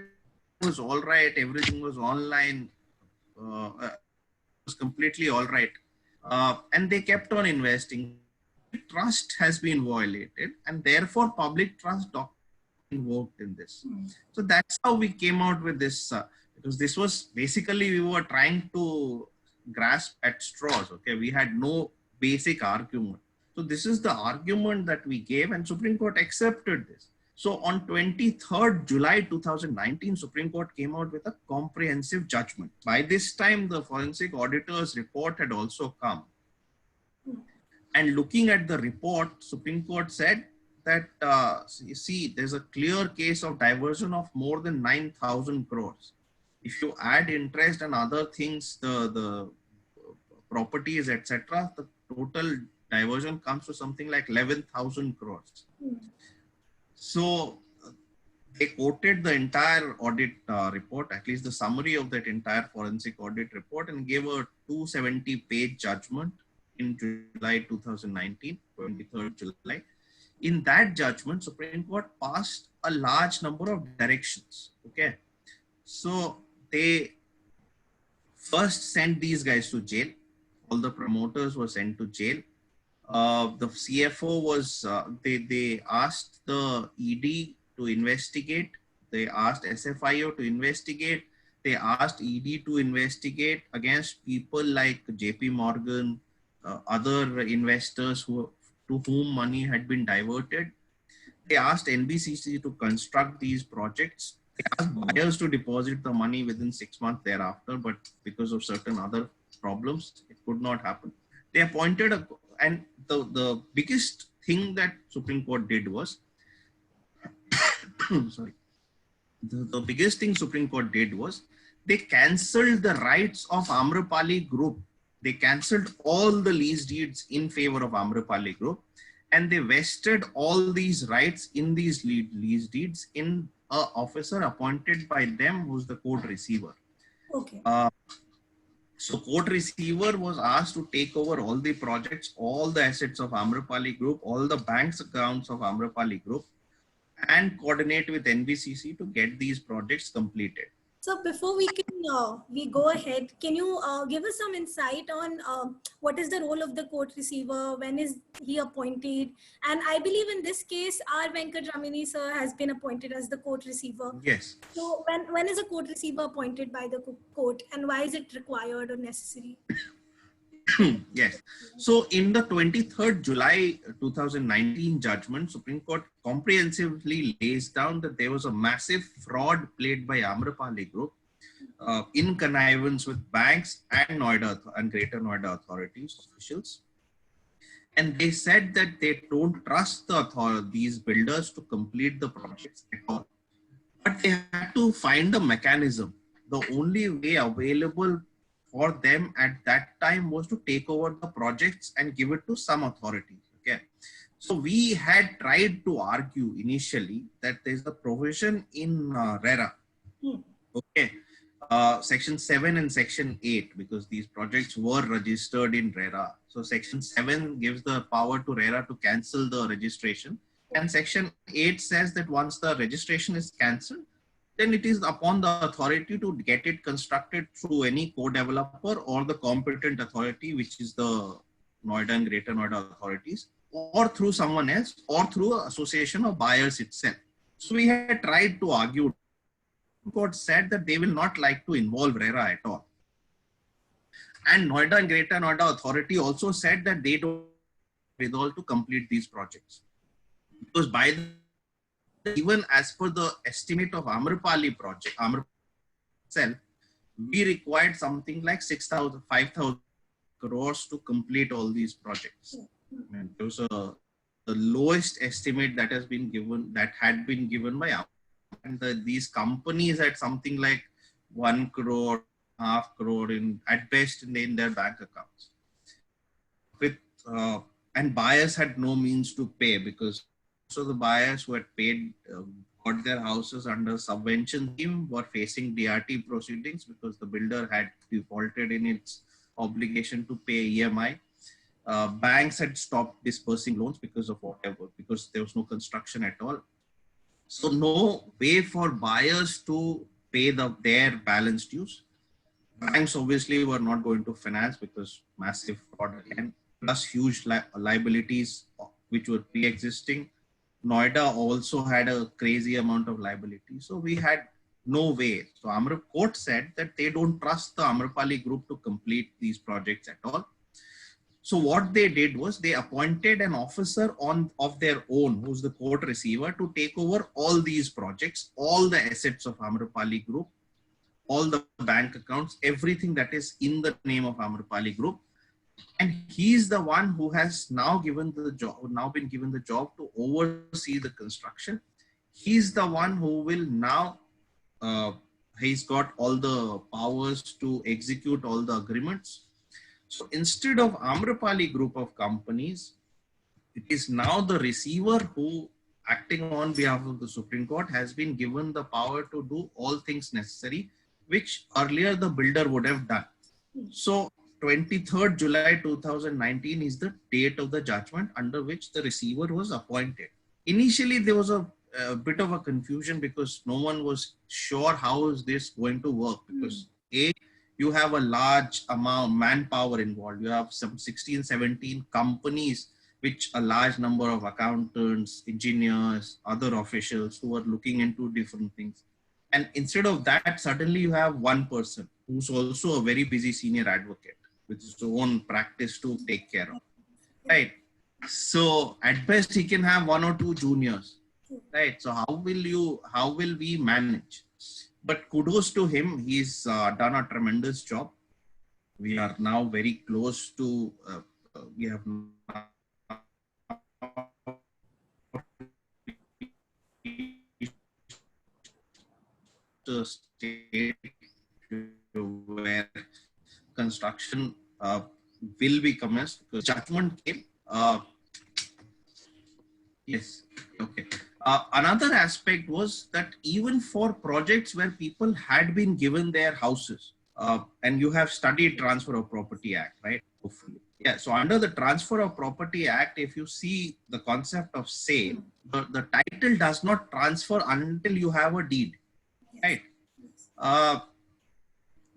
it was all right, everything was online, it was completely all right, and they kept on investing. Trust has been violated, and therefore public trust doctrine invoked in this. So that's how we came out with this, because this was basically, we were trying to grasp at straws. Okay, we had no basic argument. So this is the argument that we gave, and Supreme Court accepted this. So on 23rd July 2019, Supreme Court came out with a comprehensive judgment. By this time, the forensic auditor's report had also come. And looking at the report, Supreme Court said that, you see, there's a clear case of diversion of more than 9,000 crores. If you add interest and other things, the properties, etc., the total diversion comes to something like 11,000 crores. So they quoted the entire audit report, at least the summary of that entire forensic audit report, and gave a 270-page judgment in July 2019, 23rd July. In that judgment, Supreme Court passed a large number of directions. Okay, so they first sent these guys to jail. All the promoters were sent to jail. The CFO was, they asked the ED to investigate. They asked SFIO to investigate. They asked ED to investigate against people like JP Morgan, other investors to whom money had been diverted. They asked NBCC to construct these projects. They asked buyers to deposit the money within 6 months thereafter, but because of certain other problems, it could not happen. They appointed and the biggest thing that Supreme Court did was, sorry, the biggest thing Supreme Court did was, they cancelled the rights of Amrapali Group. They cancelled all the lease deeds in favor of Amrapali Group, and they vested all these rights in these lease deeds in an officer appointed by them, who's the court receiver. Okay. So court receiver was asked to take over all the projects, all the assets of Amrapali Group, all the bank's accounts of Amrapali Group, and coordinate with NBCC to get these projects completed. So before we go ahead, can you give us some insight on what is the role of the court receiver? When is he appointed? And I believe in this case, R. Venkatramani sir has been appointed as the court receiver. Yes. So when is a court receiver appointed by the court, and why is it required or necessary? Yes. So in the 23rd July 2019 judgment, Supreme Court comprehensively lays down that there was a massive fraud played by Amrapali Group in connivance with banks and Noida and Greater Noida authorities officials. And they said that they don't trust these builders to complete the projects at all. But they had to find a mechanism. The only way available for them at that time was to take over the projects and give it to some authority. Okay. So we had tried to argue initially that there's a provision in RERA. Okay. Section 7 and Section 8, because these projects were registered in RERA. So Section 7 gives the power to RERA to cancel the registration. And Section 8 says that once the registration is cancelled, then it is upon the authority to get it constructed through any co-developer or the competent authority, which is the Noida and Greater Noida authorities, or through someone else, or through an association of buyers itself. So we had tried to argue. Court said that they will not like to involve RERA at all. And Noida and Greater Noida authority also said that they don't resolve to complete these projects. Because even as per the estimate of Amrapali project, Amrapali itself, we required something like 6,000, 5,000 crores to complete all these projects. And there was the lowest estimate that had been given by Amrapali. And these companies had something like 1 crore, half crore at best in their bank accounts. And buyers had no means to pay, because so the buyers who had paid, got their houses under subvention scheme, were facing DRT proceedings because the builder had defaulted in its obligation to pay EMI. Banks had stopped dispersing loans because of whatever, because there was no construction at all. So no way for buyers to pay their balance dues. Banks obviously were not going to finance because massive fraud again, plus huge liabilities which were pre-existing. Noida also had a crazy amount of liability. So we had no way. So Court said that they don't trust the Amrapali Group to complete these projects at all. So what they did was they appointed an officer of their own, who's the court receiver, to take over all these projects, all the assets of Amrapali Group, all the bank accounts, everything that is in the name of Amrapali Group. And he's the one who has now been given the job to oversee the construction. He's the one who will now, he's got all the powers to execute all the agreements. So instead of Amrapali Group of companies, it is now the receiver who, acting on behalf of the Supreme Court, has been given the power to do all things necessary, which earlier the builder would have done. So 23rd July 2019 is the date of the judgment under which the receiver was appointed. Initially, there was a bit of a confusion because no one was sure how is this going to work, because you have a large amount manpower involved. You have some 16, 17 companies, which a large number of accountants, engineers, other officials who are looking into different things. And instead of that, suddenly you have one person who's also a very busy senior advocate with his own practice to take care of, right? So at best he can have 1 or 2 juniors, right? So how will we manage? But kudos to him, he's done a tremendous job. We are now very close to, we have the state where construction will be commenced, because judgment came. Yes, okay. Another aspect was that even for projects where people had been given their houses, and you have studied Transfer of Property Act, right? Hopefully. Yeah. So under the Transfer of Property Act, if you see the concept of sale, the title does not transfer until you have a deed, right?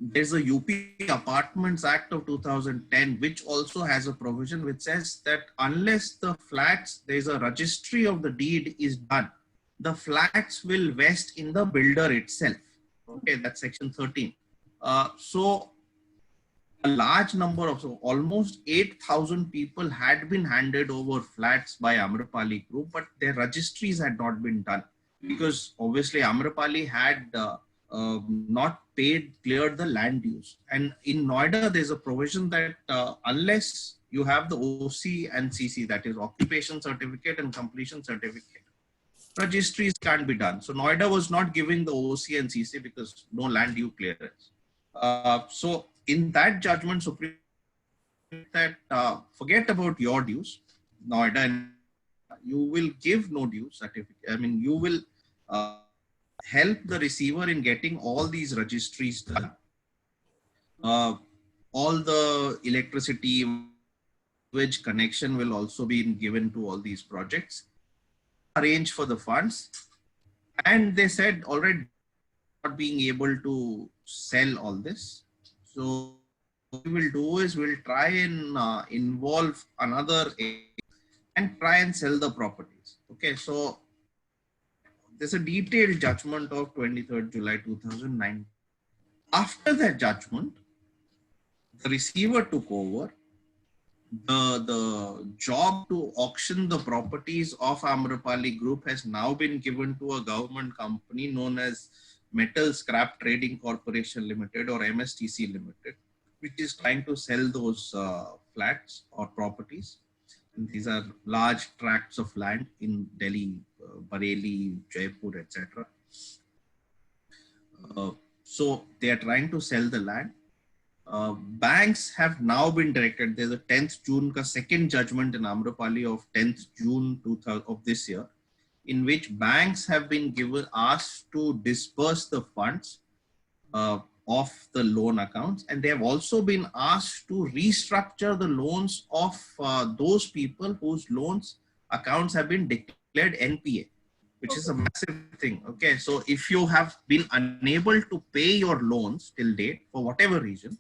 There's a UP Apartments Act of 2010, which also has a provision which says that unless the flats, there's a registry of the deed is done, the flats will vest in the builder itself. Okay, that's section 13. So a large number of, so almost 8,000 people had been handed over flats by Amrapali Group, but their registries had not been done because obviously Amrapali had not cleared the land use. And in Noida, there's a provision that unless you have the OC and CC, that is occupation certificate and completion certificate, registries can't be done. So Noida was not giving the OC and CC because no land use clearance. So in that judgment, Supreme that forget about your dues, Noida, you will give no dues certificate. I mean, you will help the receiver in getting all these registries done. All the electricity which connection will also be given to all these projects. Arrange for the funds, and they said already not being able to sell all this. So what we will do is we'll try and involve another and try and sell the properties. Okay, so there's a detailed judgment of 23rd July 2009. After that judgment, the receiver took over. The job to auction the properties of Amrapali Group has now been given to a government company known as Metal Scrap Trading Corporation Limited or MSTC Limited, which is trying to sell those flats or properties. And these are large tracts of land in Delhi, Bareilly, Jaipur, etc. So they are trying to sell the land. Banks have now been directed. There's a 10th June second judgment in Amrapali of 10th June 2000 of this year, in which banks have been asked to disperse the funds of the loan accounts, and they have also been asked to restructure the loans of those people whose loans accounts have been declared NPA, which is a massive thing. Okay, so if you have been unable to pay your loans till date for whatever reason,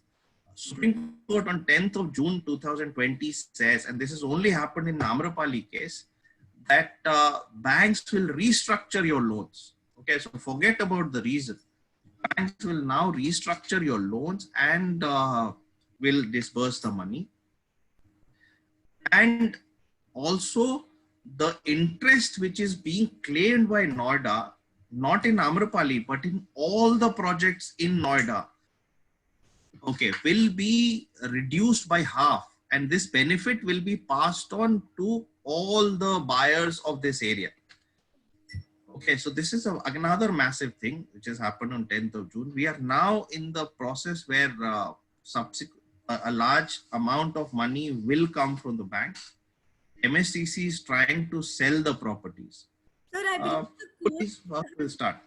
Supreme Court on 10th of June 2020 says, and this has only happened in the Amrapali case, that banks will restructure your loans. Okay, so forget about the reason. Banks will now restructure your loans and will disburse the money. And also the interest which is being claimed by Noida, not in Amrapali, but in all the projects in Noida, okay, will be reduced by half, and this benefit will be passed on to all the buyers of this area. Okay, so this is another massive thing which has happened on 10th of June. We are now in the process where a large amount of money will come from the banks. MSTC is trying to sell the properties. Sir, I believe please, will start.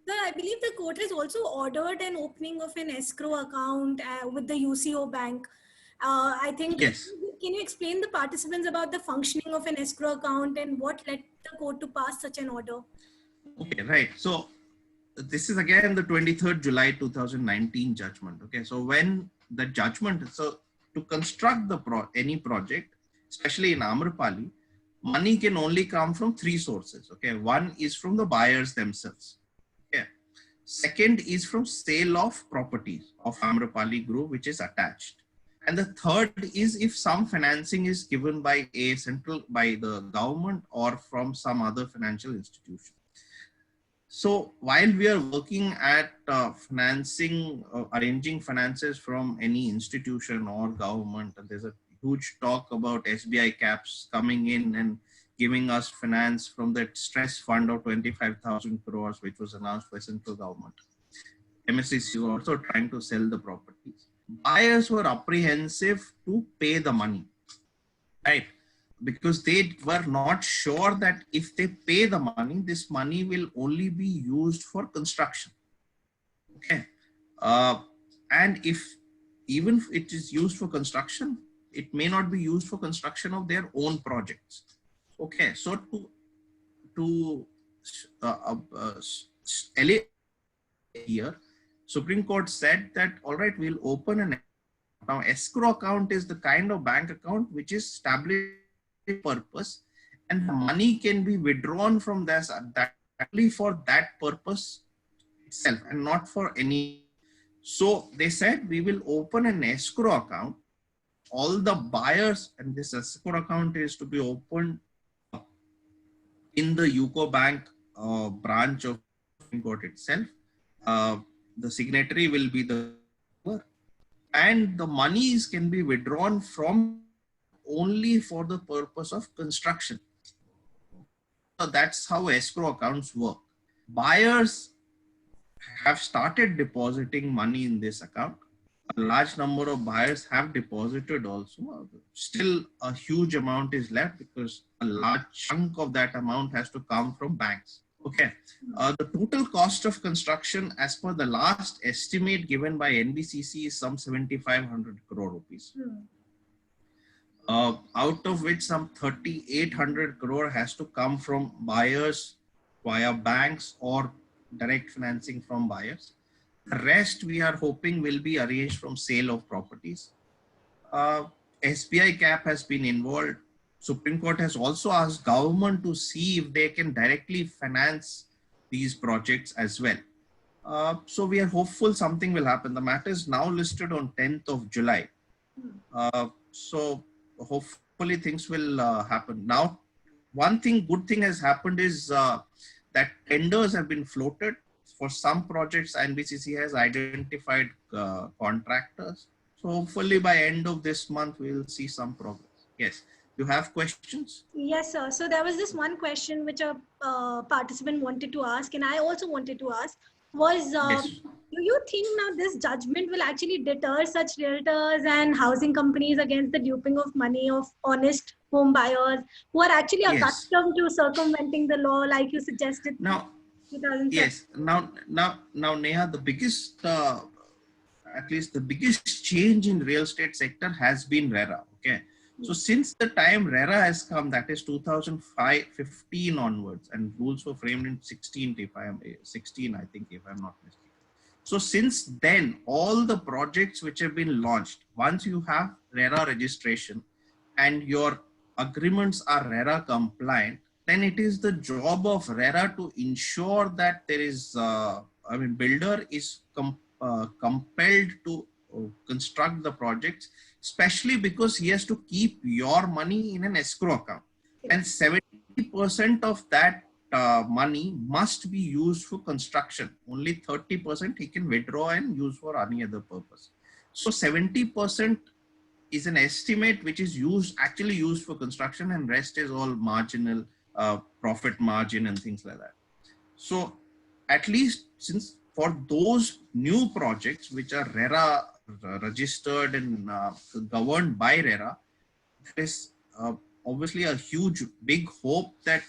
Sir, I believe the court has also ordered an opening of an escrow account with the UCO bank. I think, yes. Can you explain the participants about the functioning of an escrow account and what led the court to pass such an order? Okay, right. So this is again the 23rd July 2019 judgment. Okay, so when the judgment, so to construct any project, especially in Amrapali, money can only come from three sources. Okay, one is from the buyers themselves. Okay, second is from sale of properties of Amrapali Group, which is attached. And the third is if some financing is given by by the government or from some other financial institution. So while we are working at arranging finances from any institution or government, and there's a huge talk about SBI caps coming in and giving us finance from that stress fund of 25,000 crores, which was announced by central government. MSTC is also trying to sell the properties. Buyers were apprehensive to pay the money, right? Because they were not sure that if they pay the money, this money will only be used for construction. Okay. and even if it is used for construction, it may not be used for construction of their own projects. Okay, so to here, Supreme Court said that, all right, we'll open an now escrow account is the kind of bank account which is established purpose, and the money can be withdrawn from this that only for that purpose itself and not for any. So they said we will open an escrow account. All the buyers, and this escrow account is to be opened in the UCO Bank branch of Supreme Court itself. The signatory will be the, and the monies can be withdrawn from only for the purpose of construction. So that's how escrow accounts work. Buyers have started depositing money in this account. A large number of buyers have deposited also. Still a huge amount is left because a large chunk of that amount has to come from banks. Okay. The total cost of construction as per the last estimate given by NBCC is some 7,500 crore rupees. Out of which some 3,800 crore has to come from buyers via banks or direct financing from buyers. The rest we are hoping will be arranged from sale of properties. SBI cap has been involved. Supreme Court has also asked government to see if they can directly finance these projects as well. So we are hopeful something will happen. The matter is now listed on 10th of July. So hopefully things will happen. Now, one thing, good thing has happened is that tenders have been floated. For some projects, NBCC has identified contractors. So hopefully by end of this month, we will see some progress. Yes. You have questions? Yes, sir. So there was this one question which a participant wanted to ask, and I also wanted to ask, was Yes. do you think now this judgment will actually deter such realtors and housing companies against the duping of money of honest home buyers who are actually Yes. accustomed to circumventing the law, like you suggested? Now, 2007? yes. Now, Neha, the biggest, at least the biggest change in real estate sector has been RERA. Okay. So since the time RERA has come, that is 2015 onwards, and rules were framed in 16, if I am 16, I think, if I'm not mistaken. So since then, all the projects which have been launched, once you have RERA registration and your agreements are RERA compliant, then it is the job of RERA to ensure that there is, builder is compelled to construct the projects, especially because he has to keep your money in an escrow account, and 70% of that money must be used for construction. Only 30% he can withdraw and use for any other purpose. So 70% is an estimate which is actually used for construction, and rest is all marginal profit margin and things like that. So at least since for those new projects which are RERA registered and governed by RERA, there is obviously a huge, big hope that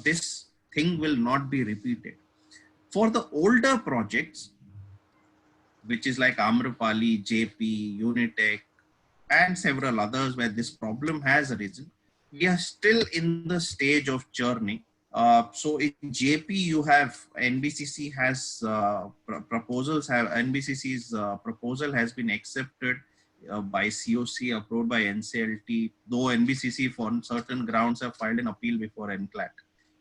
this thing will not be repeated. For the older projects, which is like Amrapali, JP, Unitech, and several others where this problem has arisen, we are still in the stage of churning. So in JP, you have NBCC has NBCC's proposal has been accepted by COC, approved by NCLT, though NBCC for certain grounds have filed an appeal before NCLAT.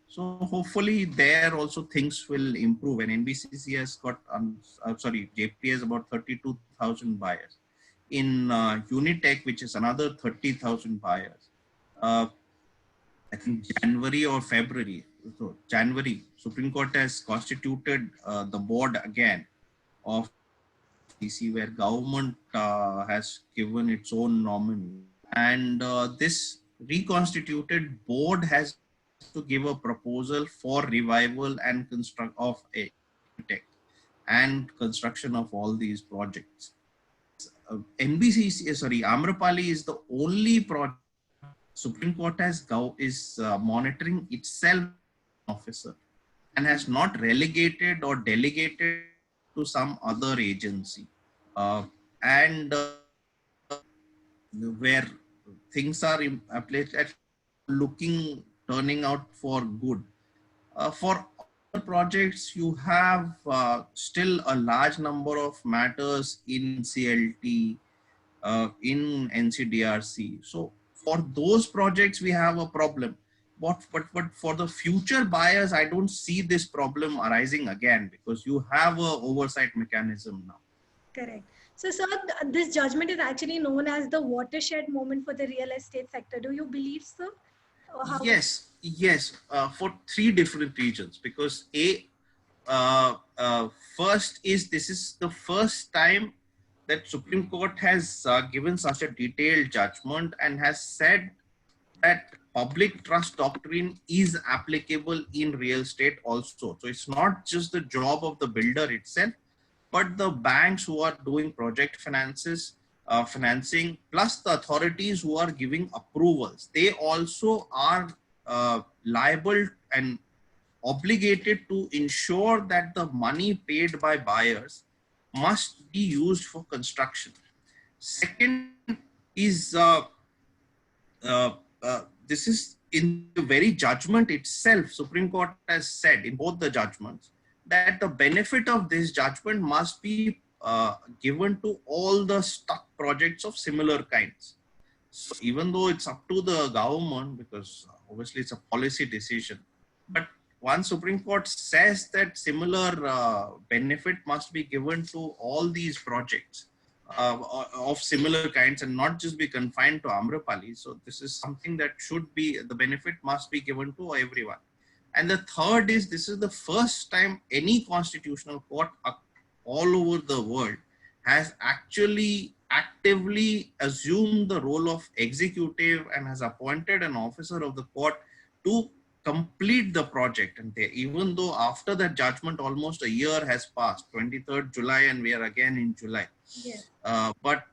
So hopefully there also things will improve, and NBCC has got, JP has about 32,000 buyers. In Unitech, which is another 30,000 buyers. I think January or February. So January, Supreme Court has constituted the board again of DC, where government has given its own nominee, and this reconstituted board has to give a proposal for revival and construct of a tech and construction of all these projects. Amrapali is the only project Supreme Court is monitoring itself officer and has not relegated or delegated to some other agency. and where things are looking turning out for good. For other projects, you have still a large number of matters in CLT, in NCDRC. So for those projects, we have a problem. But for the future buyers, I don't see this problem arising again because you have a oversight mechanism now. Correct. So, sir, this judgment is actually known as the watershed moment for the real estate sector. Do you believe so? Or how? Yes, for three different regions. Because first is this is the first time that Supreme Court has given such a detailed judgment and has said that public trust doctrine is applicable in real estate also. So it's not just the job of the builder itself, but the banks who are doing project financing, plus the authorities who are giving approvals. They also are liable and obligated to ensure that the money paid by buyers must be used for construction. Second is this is in the very judgment itself. Supreme Court has said in both the judgments that the benefit of this judgment must be given to all the stuck projects of similar kinds. So even though it's up to the government, because obviously it's a policy decision, but once Supreme Court says that similar benefit must be given to all these projects of similar kinds and not just be confined to Amrapali. So this is something that should be, the benefit must be given to everyone. And the third is, this is the first time any constitutional court all over the world has actually actively assumed the role of executive and has appointed an officer of the court to complete the project. And they, even though after that judgment almost a year has passed, 23rd July, and we are again in July. Yes. But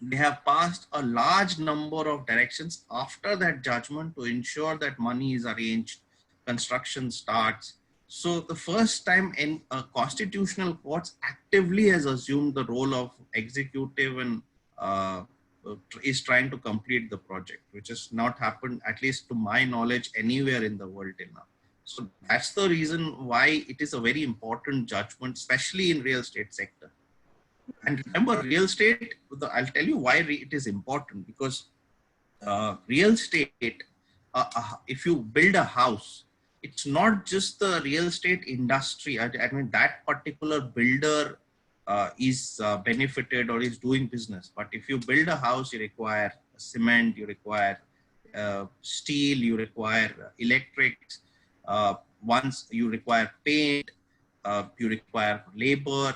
they have passed a large number of directions after that judgment to ensure that money is arranged, construction starts. So the first time in a constitutional courts actively has assumed the role of executive and is trying to complete the project, which has not happened, at least to my knowledge, anywhere in the world till now. So that's the reason why it is a very important judgment, especially in real estate sector. And remember, real estate, I'll tell you why it is important, because real estate, if you build a house, it's not just the real estate industry. I mean, that particular builder is benefited or is doing business. But if you build a house, you require cement, you require steel, you require electrics. Once you require paint, you require labor.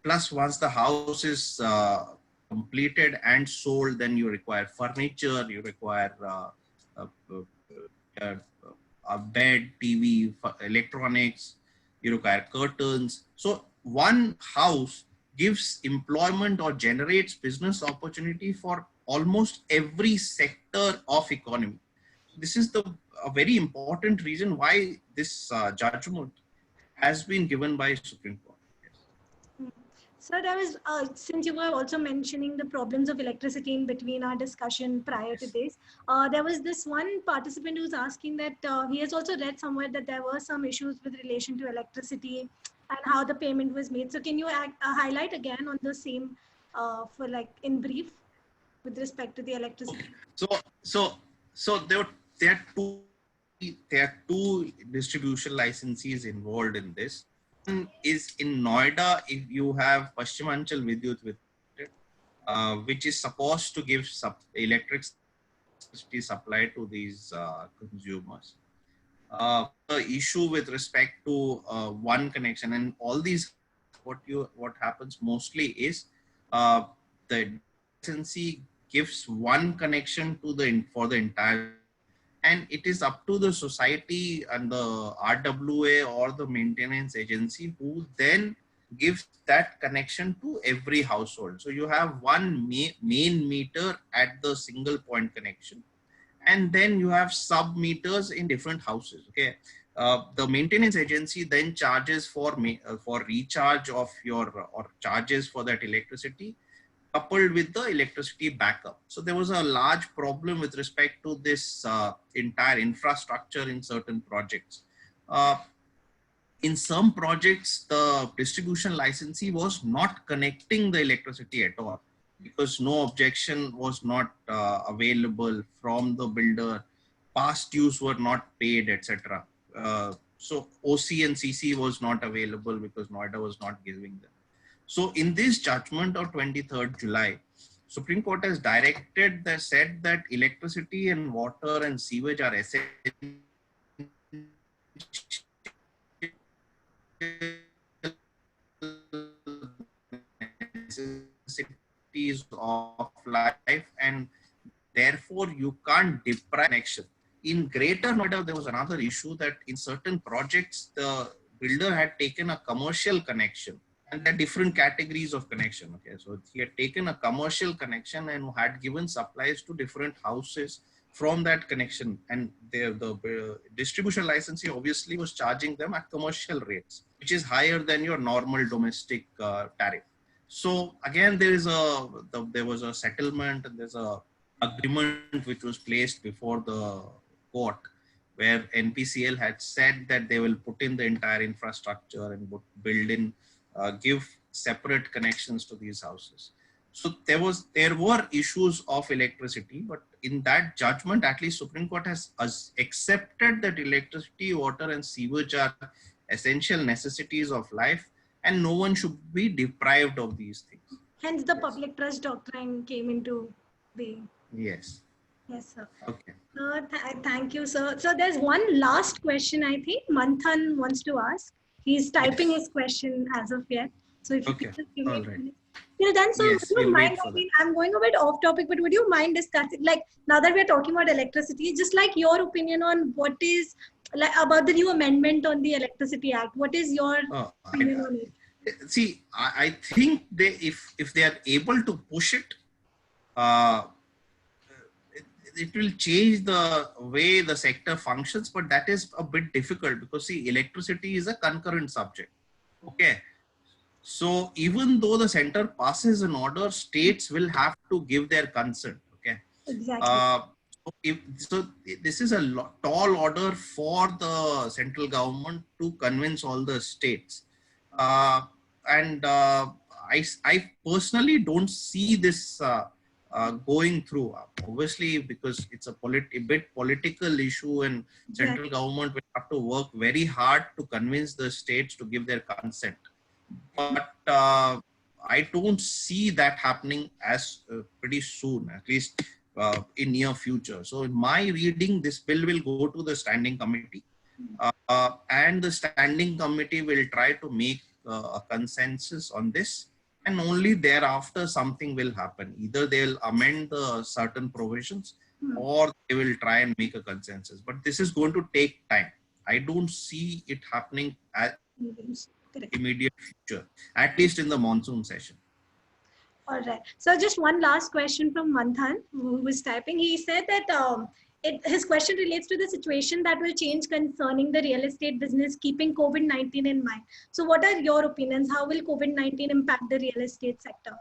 Plus, once the house is completed and sold, then you require furniture, you require a bed, TV, electronics, you require curtains. So one house gives employment or generates business opportunity for almost every sector of economy. This is a very important reason why this judgment has been given by Supreme Court. Sir, there was, since you were also mentioning the problems of electricity in between our discussion prior to this, there was this one participant who was asking that he has also read somewhere that there were some issues with relation to electricity and how the payment was made. So can you highlight again on the same for like in brief with respect to the electricity? So there are two distribution licensees involved in this. One is in Noida. If you have Pashchimanchal Vidyut with which is supposed to give electricity supply to these consumers. The issue with respect to one connection and all these, what happens mostly is the licensee gives one connection to for the entire, and it is up to the society and the RWA or the maintenance agency who then gives that connection to every household. So you have one main meter at the single point connection, and then you have sub meters in different houses. Okay, the maintenance agency then charges for recharge of your or charges for that electricity coupled with the electricity backup. So there was a large problem with respect to this entire infrastructure in certain projects. In some projects, the distribution licensee was not connecting the electricity at all because no objection was not available from the builder. Past dues were not paid, etc. So OC and CC was not available because Noida was not giving them. So in this judgment of 23rd July, Supreme Court has directed that said that electricity and water and sewage are essential necessities of life, and therefore you can't deprive connection. In Greater Noida, there was another issue that in certain projects, the builder had taken a commercial connection, and there are different categories of connection. Okay, so he had taken a commercial connection and had given supplies to different houses from that connection, and the distribution licensee obviously was charging them at commercial rates, which is higher than your normal domestic tariff. So again, there was a settlement and there's a agreement which was placed before the court where NPCL had said that they will put in the entire infrastructure and build in, give separate connections to these houses. So there were issues of electricity, but in that judgment, at least Supreme Court has accepted that electricity, water, and sewage are essential necessities of life, and no one should be deprived of these things. Hence, the public trust doctrine came into being. Yes. Yes, sir. Okay. Thank you, sir. So there's one last question I think Manthan wants to ask. He's typing his question as of yet. So if you could just give me a minute. Then, so yes, would you mind, I mean, I'm going a bit off topic, but would you mind discussing, like, now that we're talking about electricity, just like your opinion on what is, like, about the new amendment on the Electricity Act? What is your opinion on it? See, I think if they are able to push it, it will change the way the sector functions, but that is a bit difficult because see, electricity is a concurrent subject. Okay. So even though the center passes an order, states will have to give their consent. Okay. Exactly. So this is a tall order for the central government to convince all the states. I personally don't see this going through, obviously, because it's a bit political issue, and central government will have to work very hard to convince the states to give their consent. But I don't see that happening as pretty soon, at least in near future. So in my reading, this bill will go to the standing committee, and the standing committee will try to make a consensus on this, and only thereafter something will happen. Either they'll amend the certain provisions or they will try and make a consensus. But this is going to take time. I don't see it happening at immediate future, at least in the monsoon session. All right. So just one last question from Manthan, who was typing. He said that his question relates to the situation that will change concerning the real estate business, keeping COVID-19 in mind. So what are your opinions? How will COVID-19 impact the real estate sector?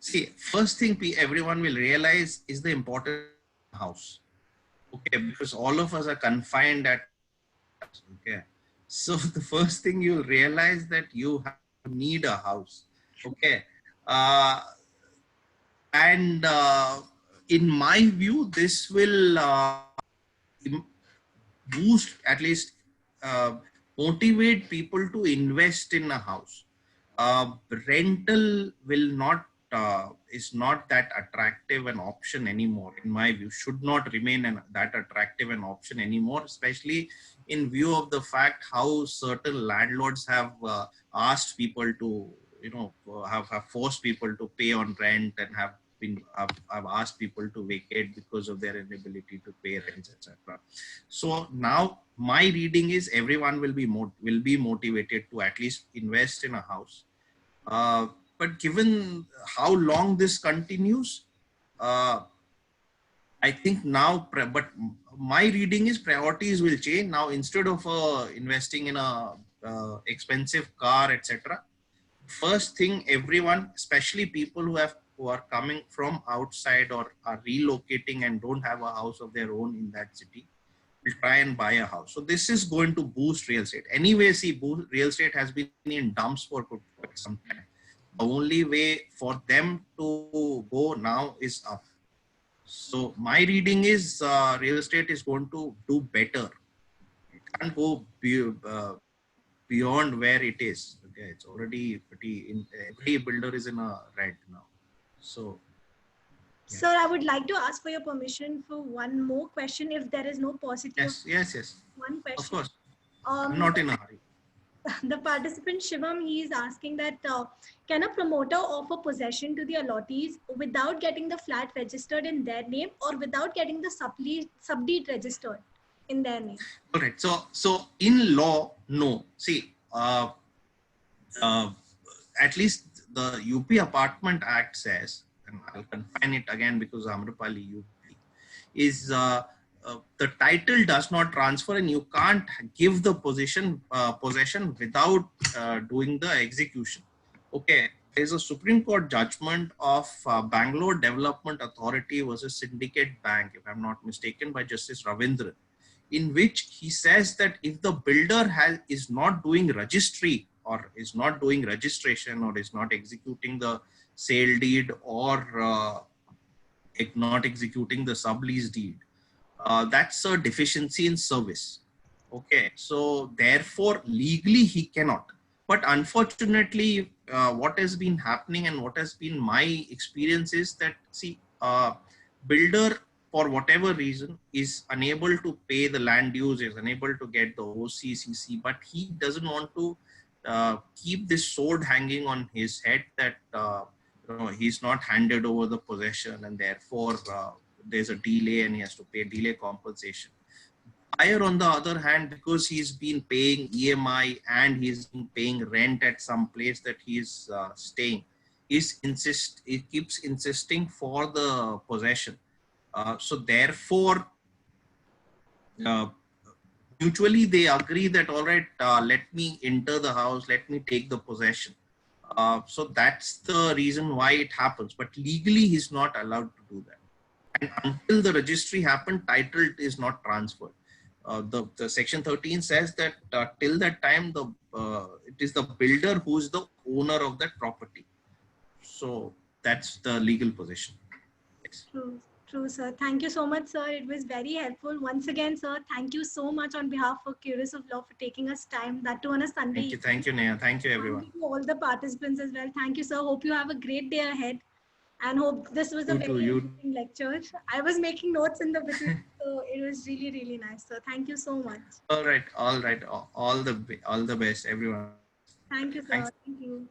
See, first thing everyone will realize is the importance of the house. Okay, because all of us are confined at, okay. So the first thing you'll realize that you need a house. Okay. In my view, this will boost, at least motivate people to invest in a house. Rental will not, is not that attractive an option anymore, in my view, should not remain that attractive an option anymore, especially in view of the fact how certain landlords have asked people to, have forced people to pay on rent, and have asked people to vacate because of their inability to pay rents, etc. So now my reading is everyone will be motivated to at least invest in a house. But given how long this continues, I think now, but my reading is priorities will change now. Instead of investing in a expensive car, etc. First thing, everyone, especially people who are coming from outside or are relocating and don't have a house of their own in that city, will try and buy a house. So this is going to boost real estate. Anyway, see, real estate has been in dumps for quite some time. The only way for them to go now is up. So my reading is real estate is going to do better. It can't go beyond where it is. Okay, it's already every builder is in a red now. So, yeah. Sir, I would like to ask for your permission for one more question, if there is no paucity of Yes. one question. Of course, I'm not in a hurry. The participant Shivam, he is asking that can a promoter offer possession to the allottees without getting the flat registered in their name or without getting the subdeed registered in their name? All right. So in law, no. See, at least the UP Apartment Act says, and I'll confine it again because Amrapali UP is the title does not transfer, and you can't give the possession without doing the execution. Okay, there's a Supreme Court judgment of Bangalore Development Authority versus Syndicate Bank, if I'm not mistaken, by Justice Ravindran, in which he says that if the builder is not doing registry or is not doing registration or is not executing the sale deed or not executing the sublease deed, that's a deficiency in service. Okay, so therefore legally he cannot. But unfortunately, what has been happening and what has been my experience is that, see, builder for whatever reason is unable to pay the land dues, is unable to get the OCCC, but he doesn't want to keep this sword hanging on his head that he's not handed over the possession and therefore there's a delay and he has to pay delay compensation. Buyer, on the other hand, because he's been paying EMI and he's been paying rent at some place that he's staying, he keeps insisting for the possession. So therefore, mutually they agree that, all right, let me enter the house, let me take the possession. So that's the reason why it happens. But legally, he's not allowed to do that. And until the registry happened, title is not transferred. The section 13 says that till that time, it is the builder who is the owner of that property. So that's the legal position. Yes. True, sir. Thank you so much, sir. It was very helpful. Once again, sir, thank you so much on behalf of Curious of Law for taking us time, that too on a Sunday. Thank you, Neha. Thank you, everyone. Thank you to all the participants as well. Thank you, sir. Hope you have a great day ahead. And hope this was a very interesting lecture. I was making notes in the between, so it was really, really nice. So thank you so much. All right. All the best, everyone. Thank you, sir. Thanks. Thank you.